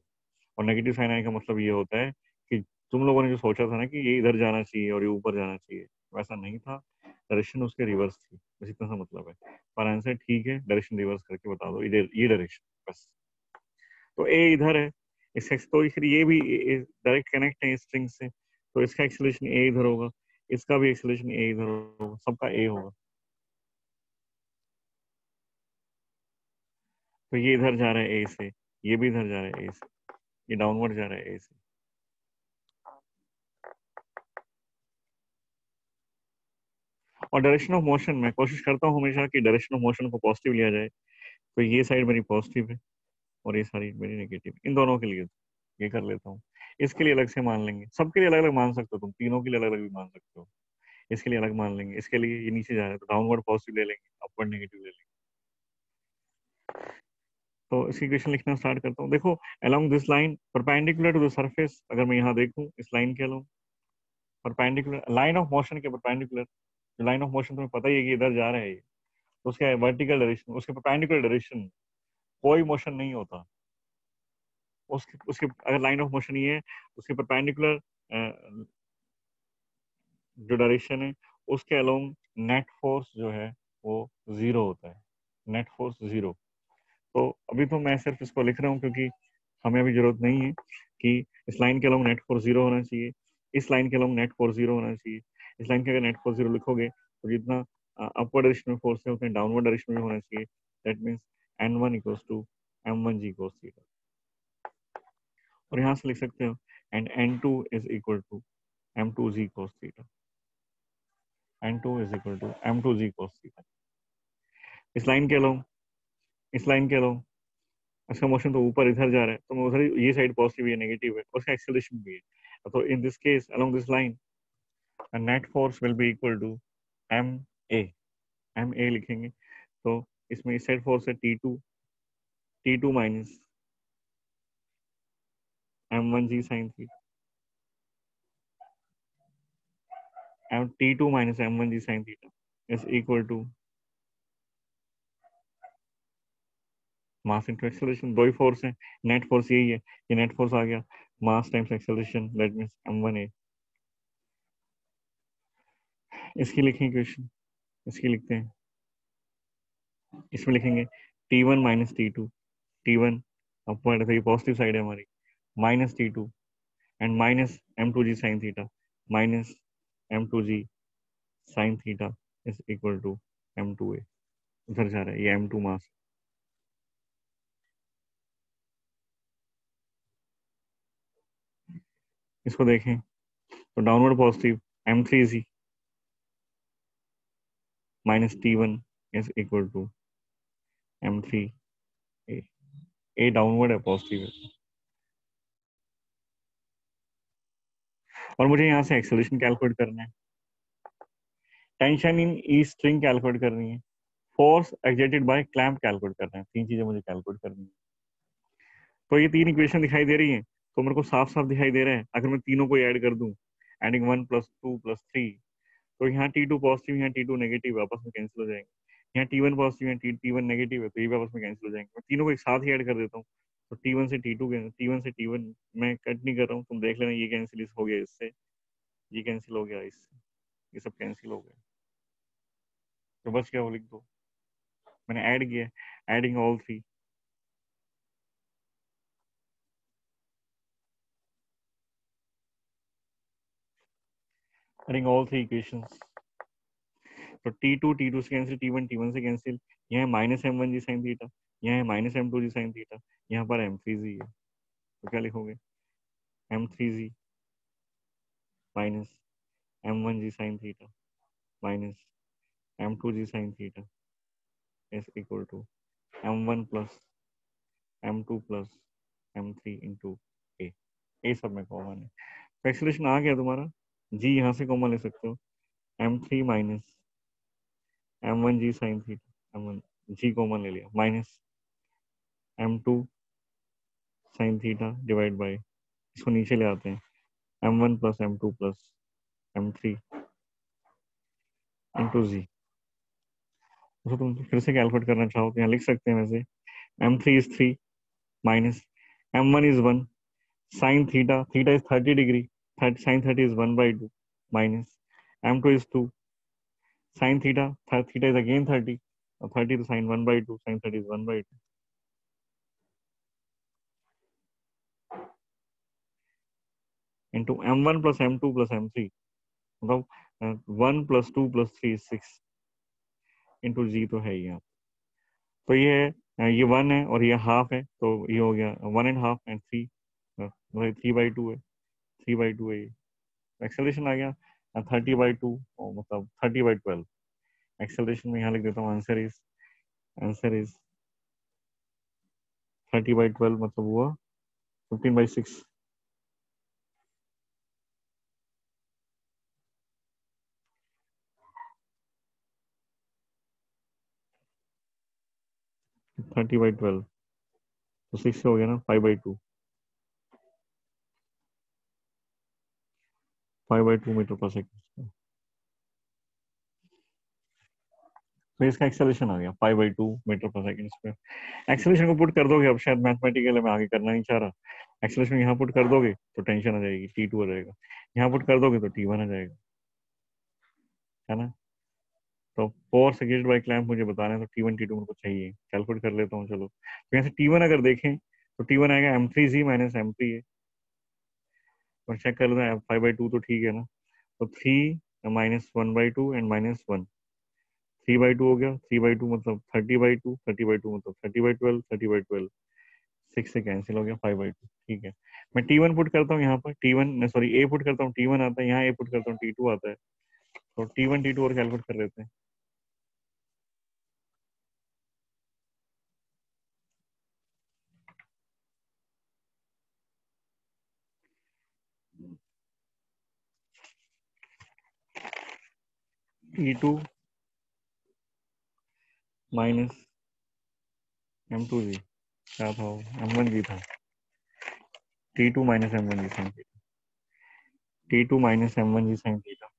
Speaker 1: और नेगेटिव साइन आने का मतलब ये होता है कि तुम लोगों ने जो सोचा था ना कि ये इधर जाना चाहिए और ये ऊपर जाना चाहिए, वैसा नहीं था, डायरेक्शन उसके रिवर्स थी, बस इतना सा मतलब है। पर आंसर ठीक है, डायरेक्शन रिवर्स करके बता दो, इधर ये डायरेक्शन बस। तो ए इधर है, तो फिर ये भी डायरेक्ट कनेक्ट है स्ट्रिंग से, तो इसका एक्सेलरेशन ए इधर होगा, इसका भी एक्सेलरेशन ए इधर होगा, सबका ए होगा। तो ये इधर जा रहा है ए से, ये भी इधर जा रहा है ए से, ये डाउनवर्ड जा रहा है ए से। और डायरेक्शन ऑफ मोशन मैं कोशिश करता हूँ हमेशा कि डायरेक्शन ऑफ मोशन को पॉजिटिव लिया जाए, तो ये साइड मेरी पॉजिटिव है और ये साइड मेरी नेगेटिव, इन दोनों के लिए ये कर लेता हूँ। इसके लिए अलग से मान लेंगे, सबके लिए अलग अलग मान सकते हो तुम, तीनों के लिए अलग अलग भी मान सकते हो। इसके लिए अलग मान लेंगे, इसके लिए ये नीचे जा रहा है तो डाउनवर्ड पॉजिटिव ले लेंगे, अपवर्ड नेगेटिव ले लेंगे। तो इसकी इक्वेशन लिखना स्टार्ट करता हूँ। देखो, along this line perpendicular to the surface, अगर मैं यहाँ देखूँ इस लाइन के along perpendicular, line of motion के परपेंडिकुलर, जो लाइन ऑफ मोशन तुम्हें पता ही है कि इधर जा रहा है ये, तो उसके वर्टिकल डायरेक्शन, उसके परपेंडिकुलर डायरेक्शन कोई मोशन नहीं होता। उसके उसके अगर लाइन ऑफ मोशन ये है, उसके परपेंडिकुलर जो डायरेक्शन है उसके अलोंग नेट फोर्स जो है वो 0 होता है, नेट फोर्स 0। तो अभी तो मैं सिर्फ इसको लिख रहा हूँ क्योंकि हमें अभी जरूरत नहीं है कि इस लाइन के अलोंग नेट फोर्स 0 होना चाहिए, इस लाइन के अलोंग नेट फोर्स 0 होना चाहिए। इस लाइन के अगर नेट फोर्स 0 लिखोगे तो जितना अपवर्ड डायरेक्शन में फोर्स है उतने डाउनवर्ड डायरेक्शन में होना चाहिए। That means n1 equals to m1g cos theta, और यहाँ से लिख सकते हो and n2 is equal to m2g cos theta, n2 is equal to m2g cos theta. इस लाइन के अलोंग, इस लाइन के अलोंग इसका मोशन तो ऊपर इधर जा रहा है, तो मैं उधर ये साइड पॉजिटिव है, नेगेटिव है, उसका एक्सेलरेशन भी है। तो in this case along this line net force will be equal to M A लिखेंगे। तो इसमें इस साइड फोर्स है T2 minus m1g sin theta, T2 minus m1g sin theta is equal to mass into acceleration. दो ही force है, net force यही है, ये नेट फोर्स आ गया, mass times acceleration that means m1a। इसकी लिखें इक्वेशन, इसकी लिखते हैं, इसमें लिखेंगे T1 minus T2, T1 upward है, ये पॉजिटिव साइड है हमारी, minus T2 and minus m2g sin theta minus m2g sin theta is equal to m2a। उधर जा रहा है ये m2 मास। इसको देखें तो downward positive m3g minus T1 is equal to m3 A downward है, पॉजिटिव है। और मुझे यहाँ से एक्सेलरेशन कैलकुलेट करना है, टेंशन इन ई स्ट्रिंग कैलकुलेट करनी है, force exerted by clamp calculate करना है। तीन चीजें मुझे कैलकुलेट करनी है। तो ये तीन इक्वेशन दिखाई दे रही है, तो मेरे को साफ साफ दिखाई दे रहा है। अगर मैं तीनों को ऐड कर दूं, एडिंग 1 + 2 + 3, तो यहाँ T2 पॉजिटिव, यहाँ T2 नेगेटिव, आपस में कैंसिल हो जाएंगे। यहाँ T1 पॉजिटिव, यहाँ T1 नेगेटिव है, तो ये भी आपस में कैंसिल हो जाएंगे। मैं तीनों को एक साथ ही ऐड कर देता हूँ, तो T1 से T2, T1 से T1 मैं कट नहीं कर रहा हूँ, तुम देख लेना। ये कैंसिल हो गया इससे, ये कैंसिल हो गया इससे, ये सब कैंसिल हो गया, तो बस क्या वो लिख दो, मैंने ऐड किया, adding all three. Adding all three equations, तो T2 से कैंसिल, T1 से कैंसिल, यहाँ -m1g sin थीटा, यहाँ -m2g sin थीटा, यहाँ पर m3g है, तो क्या लिखोगे, m3g minus m1g sin theta minus m2g sin theta is equal to m1 plus m2 plus m3 into A सब में कॉमन है। एक्सलेशन आ गया तुम्हारा, जी यहाँ से कॉमन ले सकते हो, m3 minus m1g sin theta, m1 जी कॉमन ले लिया, minus m2 sin theta divide by, इसको नीचे ले आते हैं, m1 plus m2 plus m3 into जी। तो तुम फिर से कैलकुलेट करना चाहो तो यहाँ लिख सकते हैं वैसे, m3 is 3 minus m1 is 1 sin theta, theta is 30 degree, sin 30 is 1/2 minus m2 is 2 sin theta, theta is again 30, और 30 तो sin 1/2, sin 30 is 1/2 into m1 plus m2 plus m3, मतलब 1 + 2 + 3 is 6 इंटू जी तो है ही यहाँ। तो ये 1 है और ये हाफ है, तो ये हो गया 1.5 एंड 3, मतलब 3/2 है, 3/2 है ये। एक्सेलरेशन आ गया 30/2, मतलब 30/12। एक्सेलरेशन में यहाँ लिख देता हूँ, आंसर इज 30/12, मतलब हुआ 15/6। थर्टी बाई ट्वेल्व, तो 6 हो गया ना, 5/2, 5/2 मीटर पर सेकेंड। तो इसका एक्सेलरेशन आ गया 5/2 मीटर पर सेकेंड स्क्वायर। एक्सेलरेशन को पुट कर दोगे, अब शायद मैथमेटिकल में आगे करना नहीं चाह रहा, एक्सेलरेशन यहाँ पुट कर दोगे तो टेंशन आ जाएगी, T2 आ जाएगा, यहाँ पुट कर दोगे तो T1 आ जाएगा, है ना। तो फोर्स एक्सर्टेड बाय क्लैंप मुझे बताना है, तो T1 T2 मेरे को चाहिए, कैलकुलेट कर लेता हूँ। चलो, तो यहाँ से T1 अगर देखें तो T1 आएगा m3g माइनस m3 है, और चेक कर लेते हैं 5/2 तो ठीक है ना, तो 3 माइनस 1/2 एंड -1, 3/2 हो गया, 3/2 मतलब 30/2, 30/2 मतलब 30/12, 30/12 6 से कैंसिल हो गया, 5/2, ठीक है। मैं T1 पुट करता हूँ यहाँ पर, T1 सॉरी A पुट करता हूँ, T1 आता है, यहाँ A पुट करता हूँ, T2 आता है, तो T1 T2 और कैलकुलेट कर लेते हैं। T2 माइनस m2g, क्या था वो, m1g था, T2 minus m1g sin theta, T2 minus m1g sin theta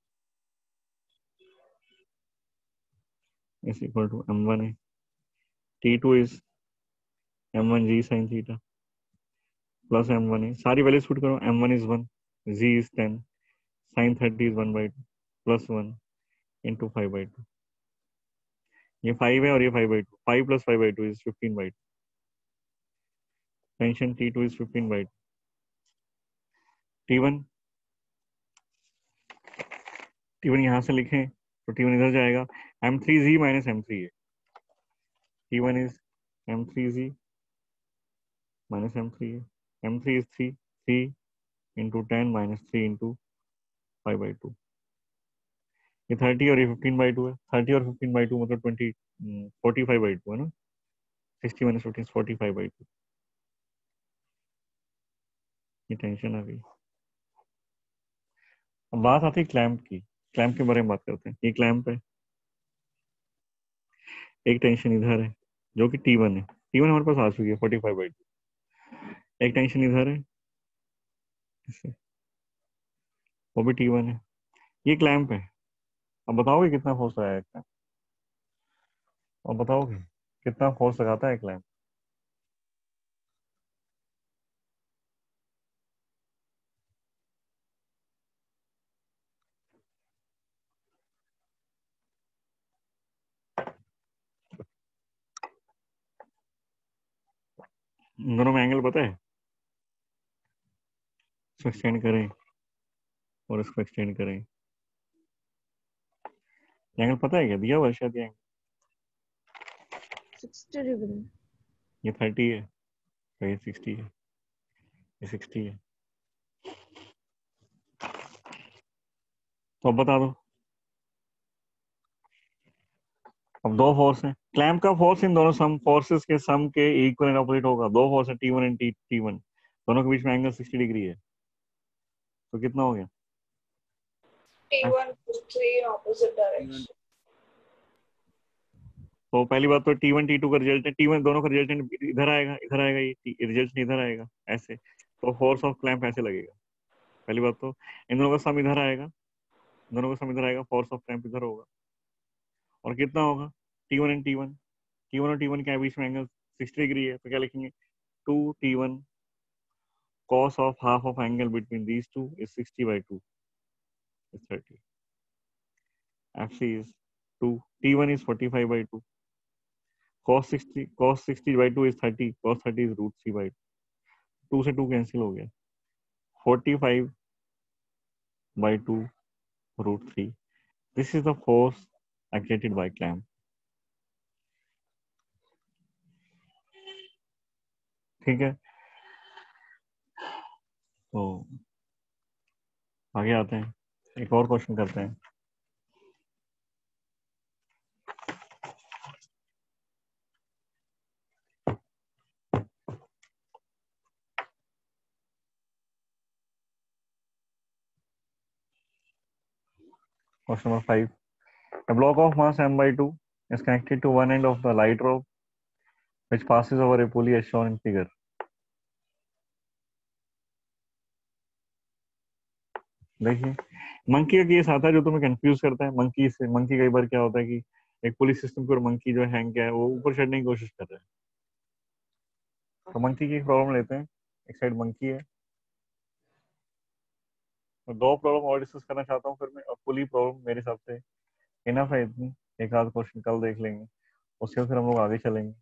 Speaker 1: is equal to m1 है, T2 is m1g sin theta plus m1 है, सारी वैल्यूज पुट करो, m1 is 1, g is 10, sin 30 is 1/2 plus 1 into 5/2, ये 5 है और ये 5/2, 5 + 5/2 is 15/2, tension T2 is 15/2, T1 T1 यहाँ से लिखें तो T1 इधर जाएगा, m3g माइनस m3 है, T1 is m3g minus m3 है, m3 is 3, 3 into 10 minus 3 into 5/2, ये 30 और ये 15/2 है, 30 और 15/2 मतलब 45/2 है ना, 60 - 15 45/2, ये टेंशन आ गई। अब बात आती है क्लैंप की। क्लैंप के बारे में बात करते हैं। ये क्लैंप है, एक टेंशन इधर है जो कि T1 है। T1 हमारे पास आ चुकी है 45/2। एक टेंशन इधर है, इससे, वो भी T1 है। ये क्लैंप है। अब बताओगे कितना फोर्स लगाया है क्लैंप? अब बताओगे कितना फोर्स लगाता है क्लैंप? इन दोनों में एंगल पता है? इसको एक्सटेंड करें और इसको एक्सटेंड करें, एंगल पता है क्या? दिया हुआ है शायद ये एंगल।
Speaker 2: 60 डिग्री।
Speaker 1: ये 30 है तो ये 60 है, ये 60 है। तो अब बता दो। अब दो फोर्स है, क्लैंप का फोर्स इन दोनों सम फोर्सेस के सम के इक्वल एंड ऑपोजिट होगा। दो फोर्स है T1 एंड T1, दोनों के बीच में एंगल 60 डिग्री है। तो कितना हो गया?
Speaker 2: T1 to 3 opposite direction.
Speaker 1: तो पहली बात तो T1 T2 का रिजल्टेंट, T1 दोनों का रिजल्टेंट इधर आएगा, इधर आएगा, ये रिजल्ट इधर आएगा ऐसे। तो फोर्स ऑफ क्लैंप ऐसे लगेगा। पहली बात तो इन दोनों का सम इधर आएगा, दोनों का सम इधर आएगा, फोर्स ऑफ क्लैंप इधर होगा। और कितना होगा? T1 एंड T1, T1 और T1 के बीच में एंगल 60 डिग्री है, तो क्या लिखेंगे? 2T1 cos of half of angle between these two is 60/2 is 30. FC is 2. T1 is 45/2. Cos 60/2 is 30. Cos 30 is √3/2. 2 से 2 कैंसिल हो गया। 45/2 √3. This is the force exerted by clamp. ठीक है, तो आगे आते हैं, एक और क्वेश्चन करते हैं। Question number 5. A block of mass m/2 is connected to one end of the light rope which passes over a pulley as shown in figure. देखिए, मंकी का केस आता है जो तुम्हें कंफ्यूज करता है। मंकी से, मंकी कई बार क्या होता है कि एक पुलिस सिस्टम पर मंकी जो हैंग क्या है वो ऊपर चढ़ने की कोशिश कर रहा है। तो मंकी की प्रॉब्लम लेते हैं। एक साइड मंकी है, तो दो प्रॉब्लम और डिस्कस करना चाहता हूँ फिर मैं। और पुली प्रॉब्लम मेरे हिसाब से इनफ है इतनी। एक आध क्वेश्चन कल देख लेंगे, उसके फिर हम लोग आगे चलेंगे।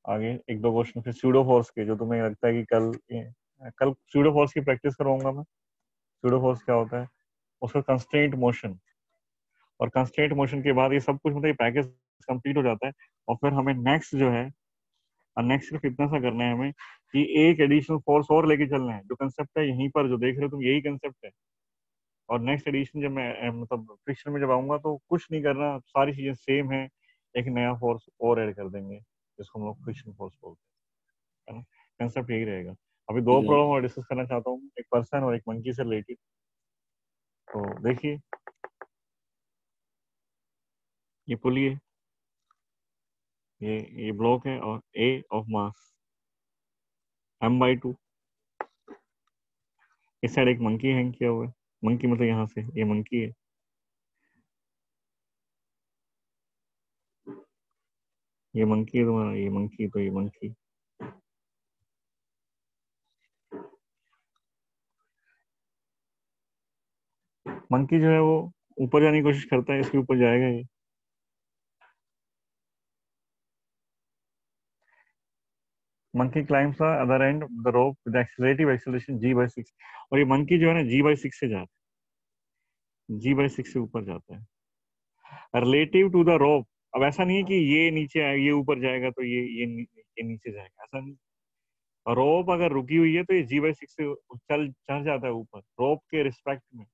Speaker 1: आगे एक दो क्वेश्चन फिर स्यूडो फोर्स के, जो तुम्हें लगता है कि कल स्यूडो फोर्स की प्रैक्टिस करवाऊंगा मैं। स्यूडो फोर्स क्या होता है, उसका कंस्ट्रेंट मोशन, और कंस्ट्रेंट मोशन के बाद ये सब कुछ, मतलब ये पैकेज कंप्लीट हो जाता है। और फिर हमें नेक्स्ट जो है, और नेक्स्ट सिर्फ इतना सा करना है हमें कि एक एडिशनल फोर्स और लेके चलना है। जो कंसेप्ट है यहीं पर जो देख रहे हो तुम, यही कंसेप्ट है। और नेक्स्ट एडिशन जब मैं मतलब फ्रिक्शन में जब आऊंगा तो कुछ नहीं करना, सारी चीजें सेम है, एक नया फोर्स और ऐड कर देंगे जिसको हम लोग फ्रिक्शन फोर्स बोलते हैं, है ना। कंसेप्ट यही रहेगा। अभी दो प्रॉब्लम और डिस्कस करना चाहता हूँ, एक पर्सन और एक मंकी से रिलेटेड। तो देखिए, ये पुली है, ये ब्लॉक है, और ए ऑफ मास m/2। इस साइड एक मंकी हैंग किया हुआ है। मंकी मतलब यहाँ से ये मंकी है, ये मंकी है तुम्हारा, ये मंकी, तो ये मंकी। मंकी जो है वो ऊपर जाने की कोशिश करता है, इसके ऊपर जाएगा ये। Monkey climbs the other end of the rope with accelerative acceleration g/6। और ये मंकी जो है ना g/6 से जाता है, g/6 से ऊपर जाता है रिलेटिव टू द रोप। अब ऐसा नहीं है कि ये नीचे आए, ये ऊपर जाएगा तो ये नीचे जाएगा, ऐसा नहीं। रोप अगर रुकी हुई है तो ये g/6 से चढ़ जाता है ऊपर रोप के रिस्पेक्ट में।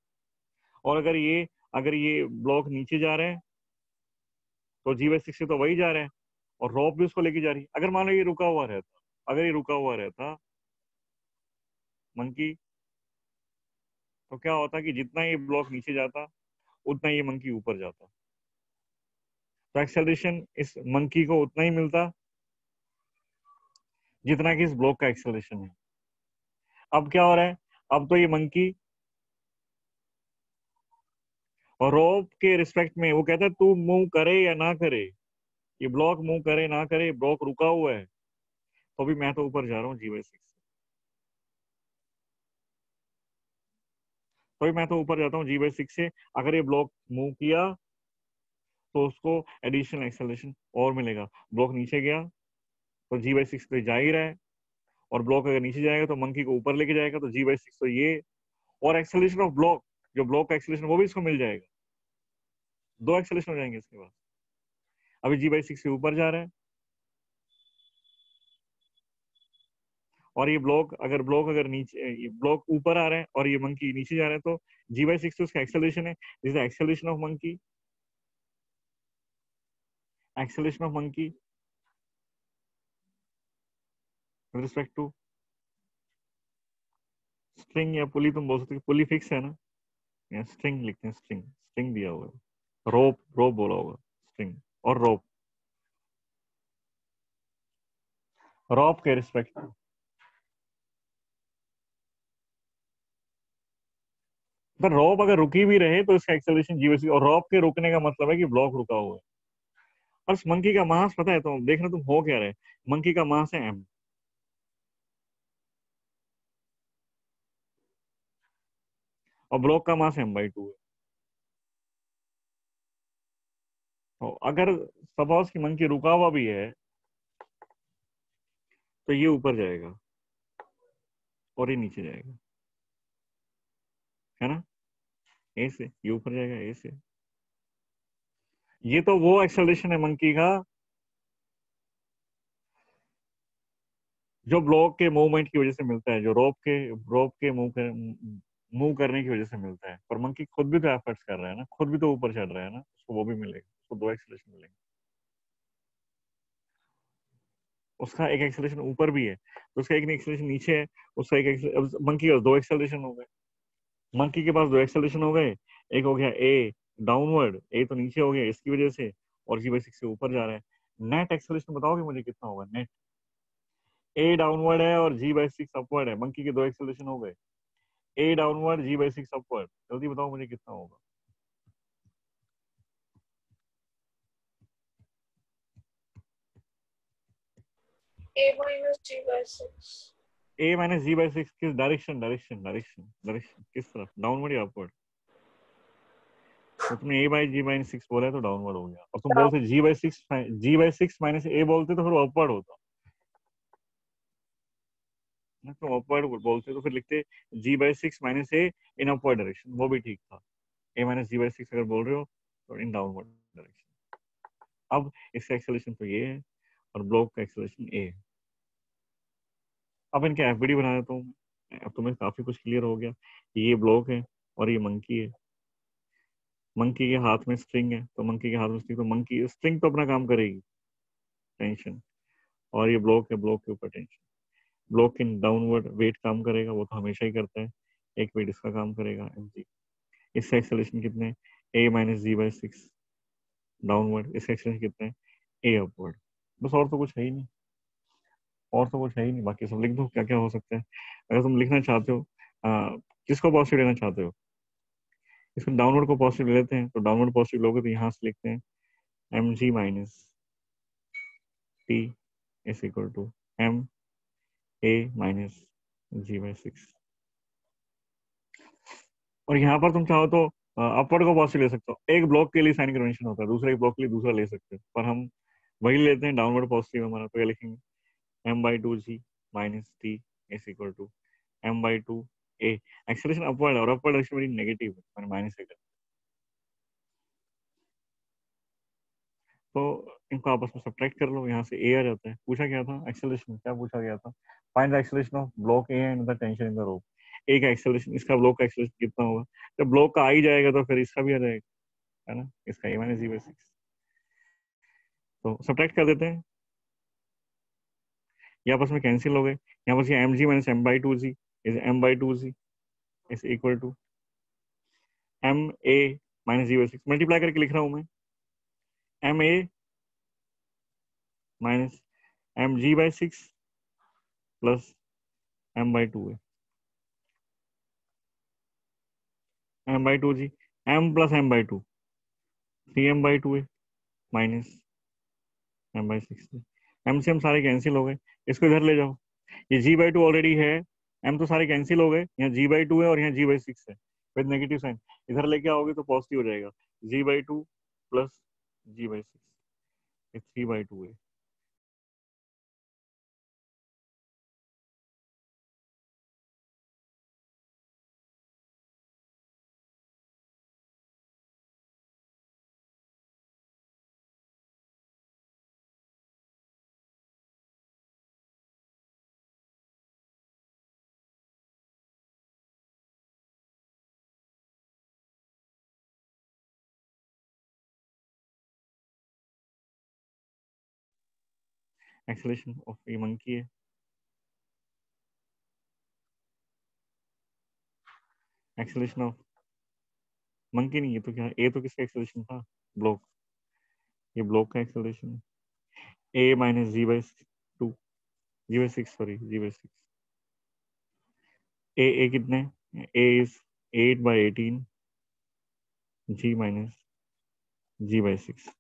Speaker 1: और अगर ये ब्लॉक नीचे जा रहे हैं तो g/6 से तो वही जा रहे हैं, और रोप भी उसको लेके जा रही है। अगर मान लो ये रुका हुआ रहता, अगर ये रुका हुआ रहता मंकी, तो क्या होता कि जितना ये ब्लॉक नीचे जाता उतना ये मंकी ऊपर जाता, तो एक्सेलरेशन इस मंकी को उतना ही मिलता जितना कि इस ब्लॉक का एक्सेलरेशन है। अब क्या हो रहा है, अब तो ये मंकी और रोप के रिस्पेक्ट में वो कहता है तू मूव करे या ना करे, ये ब्लॉक मूव करे ना करे, ब्लॉक रुका हुआ है, तो अभी मैं तो ऊपर जा रहा हूँ G/6 से, तो मैं तो ऊपर जाता हूँ G/6 से। अगर ये ब्लॉक मूव किया तो उसको एडिशनल एक्सेलरेशन और मिलेगा, ब्लॉक नीचे गया तो G/6 पे जा ही रहा है, और ब्लॉक अगर नीचे जाएगा तो मंकी को ऊपर लेके जाएगा, तो G/6 तो ये, और एक्सेलरेशन ऑफ ब्लॉक, जो ब्लॉक का एक्सेलरेशन वो भी इसको मिल जाएगा, दो एक्सेलरेशन हो जाएंगे इसके बाद। अभी G/6 से ऊपर जा रहा है, और ये ब्लॉक अगर नीचे, ये ब्लॉक ऊपर आ रहा है और ये मंकी नीचे जा रहा है, तो G/6 तो उसका एक्सेलरेशन है, this is acceleration of monkey, acceleration of monkey with respect to string या पुली, तुम बोल सकते हो, पुली फिक्स है ना, या स्ट्रिंग लिखते हैं, स्ट्रिंग, स्ट्रिंग दिया हुआ है, रोप, रोप बोला होगा, स्ट्रिंग और रोप, रॉप के रिस्पेक्ट में। पर रॉप अगर रुकी भी रहे तो इसका एक्सेलरेशन G/6, और रॉप के रुकने का मतलब है कि ब्लॉक रुका हुआ है। और इस मंकी का मास पता है, तो देखना तुम हो क्या रहे, मंकी का मास है m, और ब्लॉक का मास m/2 है। तो अगर सपोज कि मंकी रुका हुआ भी है तो ये ऊपर जाएगा और ये नीचे जाएगा, है ना, ए से ये ऊपर जाएगा, ए से, ये तो वो एक्सेलरेशन है मंकी का जो ब्लॉक के मूवमेंट की वजह से मिलता है, जो रोप के मूव करने की वजह से मिलता है। पर मंकी खुद भी तो एफर्ट्स कर रहा है ना, खुद भी तो ऊपर चढ़ रहा है ना, उसको वो भी मिलेगा, उसको दो एक्सेलरेशन मिलेंगे, उसका एक एक्सेलरेशन ऊपर भी है तो उसका एक एक्सेलरेशन नीचे है, उसका मंकी का दो एक्सेलरेशन हो गए, मंकी के पास दो एक्सेलरेशन हो गए, एक हो गया ए डाउनवर्ड, ए तो नीचे हो गया इसकी वजह से, और G/6 से ऊपर जा रहा है। नेट एक्सेलरेशन बताओगे मुझे कितना होगा नेट, ए डाउनवर्ड है और G/6 अपवर्ड है, मंकी के दो एक्सेलरेशन हो गए, ए डाउनवर्ड G/6 अपवर्ड, जल्दी बताओ मुझे कितना होगा।
Speaker 2: A-G/6.
Speaker 1: A-G/6 किस डायरेक्शन, किस तरफ, डाउनवर्ड या अपवर्ड? तो तुमने A/G/6 बोला है तो डाउनवर्ड हो गया, और तुम बोलते G/6 माइनस ए बोलते तो फिर अपवर्ड होता ना, तुम अपवर्ड बोलते तो फिर लिखते G/6 minus A in upward direction, वो भी ठीक था। A-G/6 अगर बोल रहे हो तो इन डाउनवर्ड डायरेक्शन। अब इसका एक्सेलरेशन तो ये है और ब्लॉक का एक्सेलरेशन ए है। अब इनके एफबीडी बना देता हूँ, अब तुम्हें काफी कुछ क्लियर हो गया, ये ब्लॉक है और ये मंकी है, मंकी के हाथ में स्ट्रिंग है, तो मंकी के हाथ में स्ट्रिंग, तो मंकी स्ट्रिंग तो अपना काम करेगी, टेंशन, और ये ब्लॉक है, ब्लॉक के ऊपर tension, block in downward weight काम करेगा, वो तो हमेशा ही करता है, एक वेट इसका काम करेगा mg, इसका एक्सेलरेशन कितने, A-G/6 डाउनवर्ड, इसका एक्सेलरेशन कितने, ए अपवर्ड, बस और तो कुछ है ही नहीं, और तो कुछ है ही नहीं, बाकी सब लिख दो क्या क्या हो सकता है। अगर तुम लिखना चाहते हो किसको पॉजिटिव लेना चाहते हो, इसमें डाउनवर्ड को पॉजिटिव ले लेते हैं, तो डाउनवर्ड पॉजिटिव लोगे तो यहाँ से लिखते हैं mg minus t is equal to m a minus G/6, और यहाँ पर तुम चाहो तो अपवर्ड को पॉजिटिव ले सकते हो, एक ब्लॉक के लिए साइन कन्वेंशन होता है, दूसरे ब्लॉक के लिए दूसरा ले सकते हो, पर हम वही लेते हैं, डाउनवर्ड पॉजिटिव हमारा, तो क्या लिखेंगे m/2g minus t is equal to m/2 a, acceleration upward है और अपवर्ड डायरेक्शन मेरी नेगेटिव है, मैंने माइनस है, तो इनको आपस में सब्ट्रैक्ट कर लो, यहाँ से ए आ जाता है। पूछा क्या था एक्सेलरेशन, क्या पूछा गया था, find the acceleration of block A and the tension in the rope, A का एक्सेलरेशन, इसका ब्लॉक का एक्सेलरेशन कितना होगा, जब ब्लॉक का आ ही जाएगा तो फिर इसका भी आ जाएगा, है ना, इसका A-G/6, तो सब्ट्रैक्ट कर देते हैं, ये आपस में कैंसिल हो गए, यहाँ पर mg minus m/2g, is m/2g is equal to ma minus g/6 multiply करके लिख रहा हूं मैं ma minus mg/6 plus m/2 है m/2g m plus m/2 3m/2 है माइनस m/6 m से हम सारे कैंसिल हो गए इसको इधर ले जाओ ये g/2 ऑलरेडी है m तो सारे कैंसिल हो गए यहाँ g/2 है और यहाँ g/6 है विद नेगेटिव साइन इधर लेके आओगे तो पॉजिटिव हो जाएगा g/2 प्लस g/6 ये 3/2 है एक्सेलरेशन ऑफ ये मंकी है एक्सेलरेशन ऑफ मंकी नहीं है तो क्या ए तो किसका एक्सेलरेशन था ब्लॉक ये ब्लॉक का acceleration A minus g/2 g/6 sorry g/6 A कितने A is 8/18 g minus g/6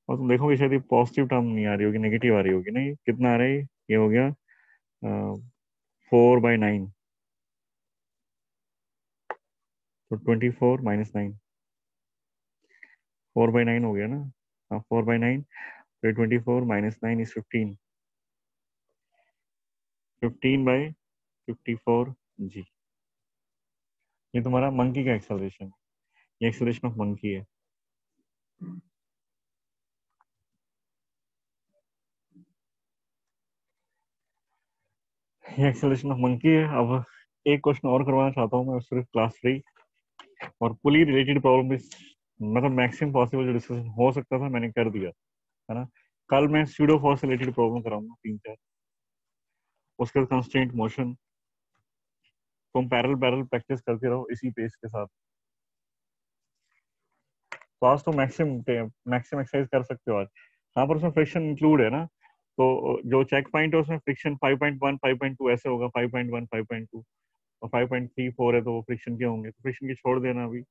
Speaker 1: और तुम देखोगे शायद ये पॉजिटिव टर्म नहीं आ रही होगी नेगेटिव आ रही होगी नहीं कितना आ रहा है ये हो गया 4/9 तो 24 माइनस 9 4/9 हो गया ना हाँ 4/9 तो 24 माइनस 9 इज 15 15/54 g ये तुम्हारा मंकी का एक्सेलरेशन ये एक्सेलरेशन ऑफ मंकी है ये एक्सेलरेशन ऑफ मंकी है अब एक क्वेश्चन और करवाना चाहता हूँ मैं सिर्फ क्लास 3 और पुली रिलेटेड प्रॉब्लम इस मतलब मैक्सिमम पॉसिबल जो डिस्कशन हो सकता था मैंने कर दिया है ना कल मैं स्यूडो फोर्स से रिलेटेड प्रॉब्लम कराऊंगा 3-4 उसके बाद कंस्ट्रेंट मोशन तुम पैरेलल पैरेलल प्रैक्टिस करते रहो इसी पेज के साथ तो आज तो मैक्सिमम एक्सरसाइज कर सकते हो आज हाँ पर उसमें फ्रिक्शन इंक्लूड है ना तो जो चेक पॉइंट है उसमें फ्रिक्शन 5.1 5.2 ऐसे होगा 5.1 5.2 और 5.34 है तो वो फ्रिक्शन के होंगे तो फ्रिक्शन की छोड़ देना अभी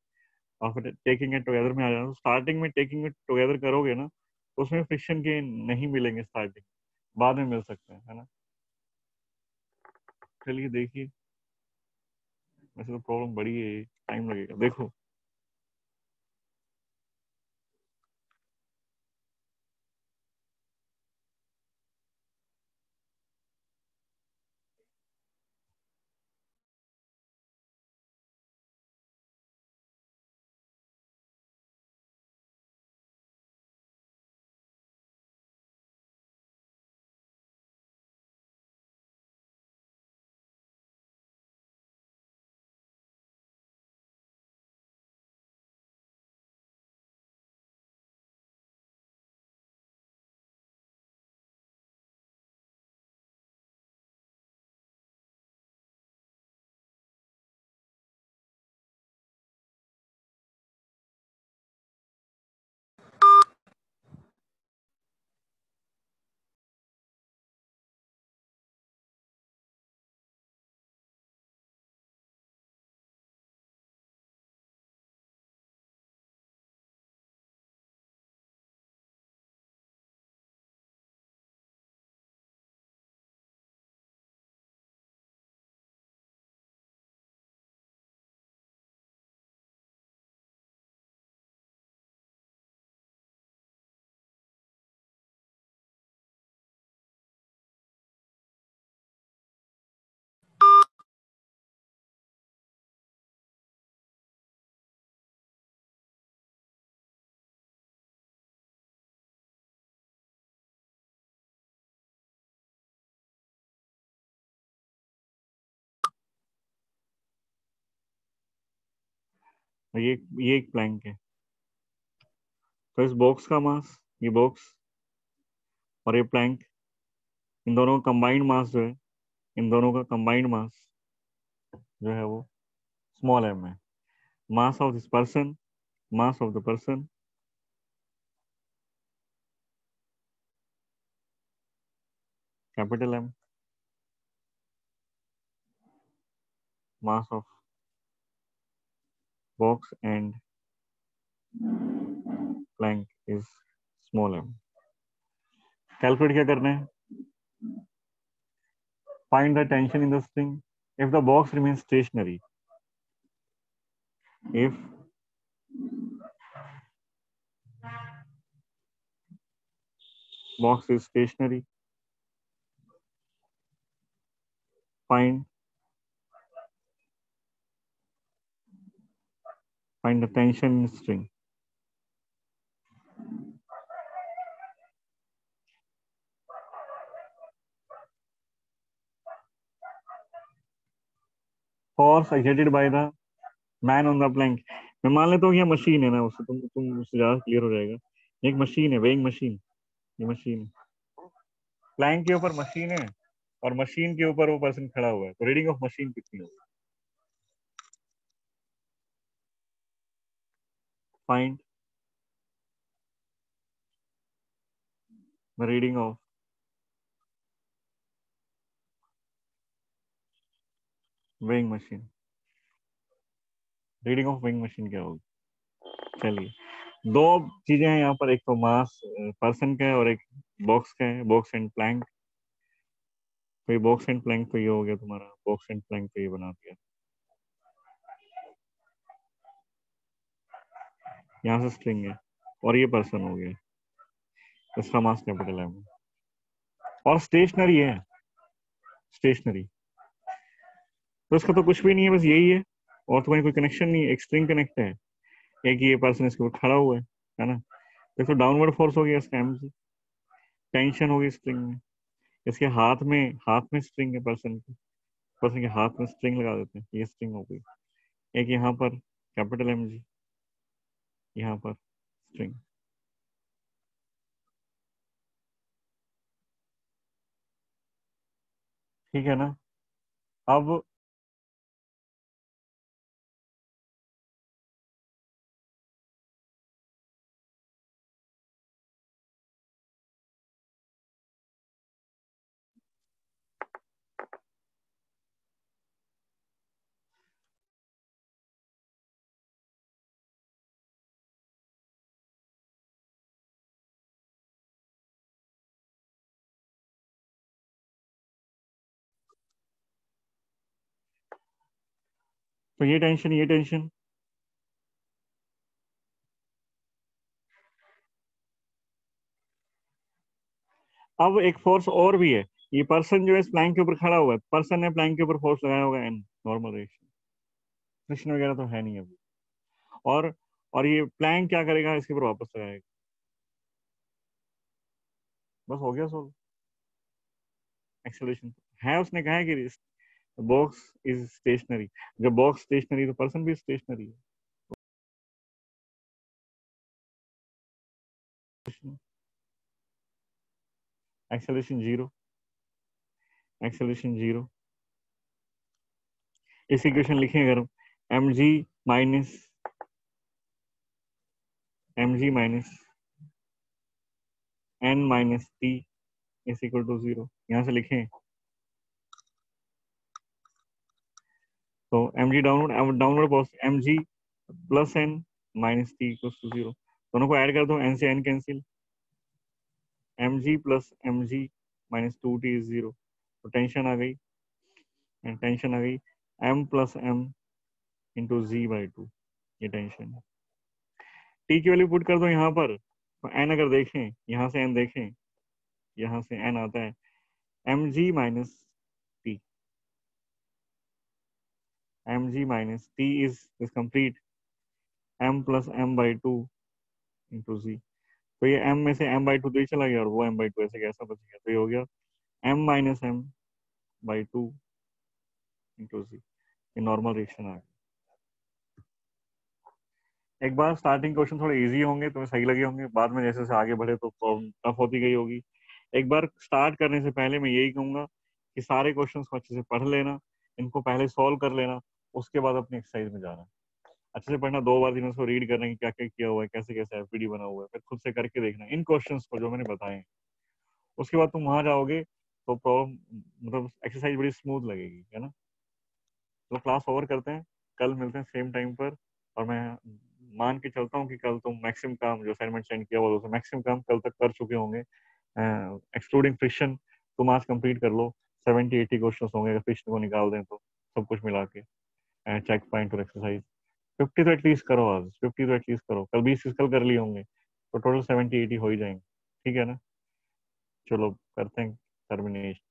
Speaker 1: और फिर टेकिंग इट टुगेदर में आ जाना स्टार्टिंग में टेकिंग इट टुगेदर करोगे ना तो उसमें फ्रिक्शन के नहीं मिलेंगे स्टार्टिंग बाद में मिल सकते हैं है ना चलिए देखिए वैसे तो प्रॉब्लम बड़ी है टाइम लगेगा देखो ये एक प्लैंक है तो इस बॉक्स का मास ये बॉक्स और ये प्लैंक इन दोनों का कंबाइंड मास जो है इन दोनों का कंबाइंड मास जो है वो स्मॉल m है. Mass of this person, mass of the person capital M, mass of box and plank is small m. Calculate क्या करना है? Find the tension in the string if the box remains stationary. If box is stationary, find the tension in string. Force exerted by the man on the plank. मैं मान लेता हूँ ये machine है ना, उससे तुम उससे ज्यादा क्लियर हो जाएगा. एक मशीन है, वेइंग मशीन. ये मशीन प्लैंक के ऊपर मशीन है और मशीन के ऊपर वो पर्सन खड़ा हुआ है. तो रीडिंग ऑफ मशीन कितनी होगी? Find the reading of weighing machine. Reading of weighing machine क्या होगी? चलिए, दो चीजें हैं यहाँ पर, एक तो मास पर्सन का है और एक बॉक्स का है, बॉक्स एंड प्लैंक. तो ये बॉक्स एंड प्लैंक तो ये हो गया तुम्हारा, बॉक्स एंड प्लैंक तो ये बना दिया. यहाँ से स्ट्रिंग है और ये पर्सन हो गया, इसका मास कैपिटल है और स्टेशनरी है. स्टेशनरी तो इसका तो कुछ भी नहीं है, बस यही है और तुम्हारी कोई कनेक्शन नहीं है. एक स्ट्रिंग कनेक्ट है, एक ये पर्सन इसके ऊपर खड़ा हुआ है ना. तो डाउनवर्ड फोर्स हो गया इसका mg, टेंशन हो गई स्ट्रिंग में. इसके हाथ में स्ट्रिंग है, पर्सन के हाथ में स्ट्रिंग लगा देते हैं, ये स्ट्रिंग हो गई. एक यहाँ पर कैपिटल mg, यहाँ पर स्ट्रिंग. ठीक है ना. अब तो ये टेंशन अब एक फोर्स और भी है. ये पर्सन जो है इस प्लैंक के ऊपर खड़ा हुआ है, पर्सन ने प्लैंक के ऊपर फोर्स लगाया होगा एन, नॉर्मल रिएक्शन. फ्रिक्शन वगैरह तो है नहीं अभी. और ये प्लैंक क्या करेगा, इसके ऊपर वापस लगाएगा. बस हो गया सोल्व. एक्सेलरेशन है, उसने कहा है कि बॉक्स इज स्टेशनरी. जब बॉक्स स्टेशनरी तो पर्सन भी स्टेशनरी है. Acceleration zero. इस इक्वेशन लिखें अगर, mg minus n minus t is equal to 0. यहां से लिखें तो mg downward mg plus n minus t equal to 0. दोनों को ऐड कर दो, n से n cancel, mg plus mg minus 2t is 0. तो टेंशन आ गई m plus m into z by 2. ये टेंशन है. t की वैल्यू पुट कर दो यहाँ पर. तो n अगर देखें, यहाँ से n देखें, यहाँ से n आता है mg minus t is complete m plus m by 2 into z. तो ये m में से m by 2 तो ये चला गया और वो m by 2 ऐसे कैसा बच गया. तो ये हो गया m minus m by 2 into z. ये नॉर्मल रिएक्शन आ गया. एक बार स्टार्टिंग क्वेश्चन थोड़े इजी होंगे, तुम्हें सही लगे होंगे, बाद में जैसे जैसे आगे बढ़े तो टफ होती गई होगी. एक बार स्टार्ट करने से पहले मैं यही कहूंगा कि सारे क्वेश्चंस को अच्छे से पढ़ लेना, इनको पहले सॉल्व कर लेना, उसके बाद अपनी एक्सरसाइज में जाना। अच्छे से पढ़ना, 2 बार 3 बार उसको रीड करना कि क्या क्या किया हुआ है, कैसे कैसे एफपीडी बना हुआ है, फिर खुद से करके देखना इन क्वेश्चंस को जो मैंने बताए हैं। उसके बाद तुम वहां जाओगे तो प्रॉब्लम मतलब एक्सरसाइज बड़ी स्मूथ लगेगी, है ना। तो क्लास ओवर करते हैं, कल मिलते हैं सेम टाइम पर। और मैं मान के चलता हूँ कि कल तुम मैक्सिमम काम जो असाइनमेंट सेंड किया हुआ मैक्सिमम काम कल तक कर चुके होंगे, एक्सक्लूडिंग फ्रिक्शन। तुम आज कंप्लीट कर लो, 70-80 क्वेश्चन होंगे अगर फ्रिक्शन को निकाल दें तो, सब कुछ मिला के, चेक पॉइंट और एक्सरसाइज। 50 तो एटलीस्ट करो, आज 50 तो एटलीस्ट करो, कल 20 कल कर लिए होंगे तो टोटल 70-80 हो ही जाएंगे, ठीक है ना। चलो करते हैं टर्मिनेशन।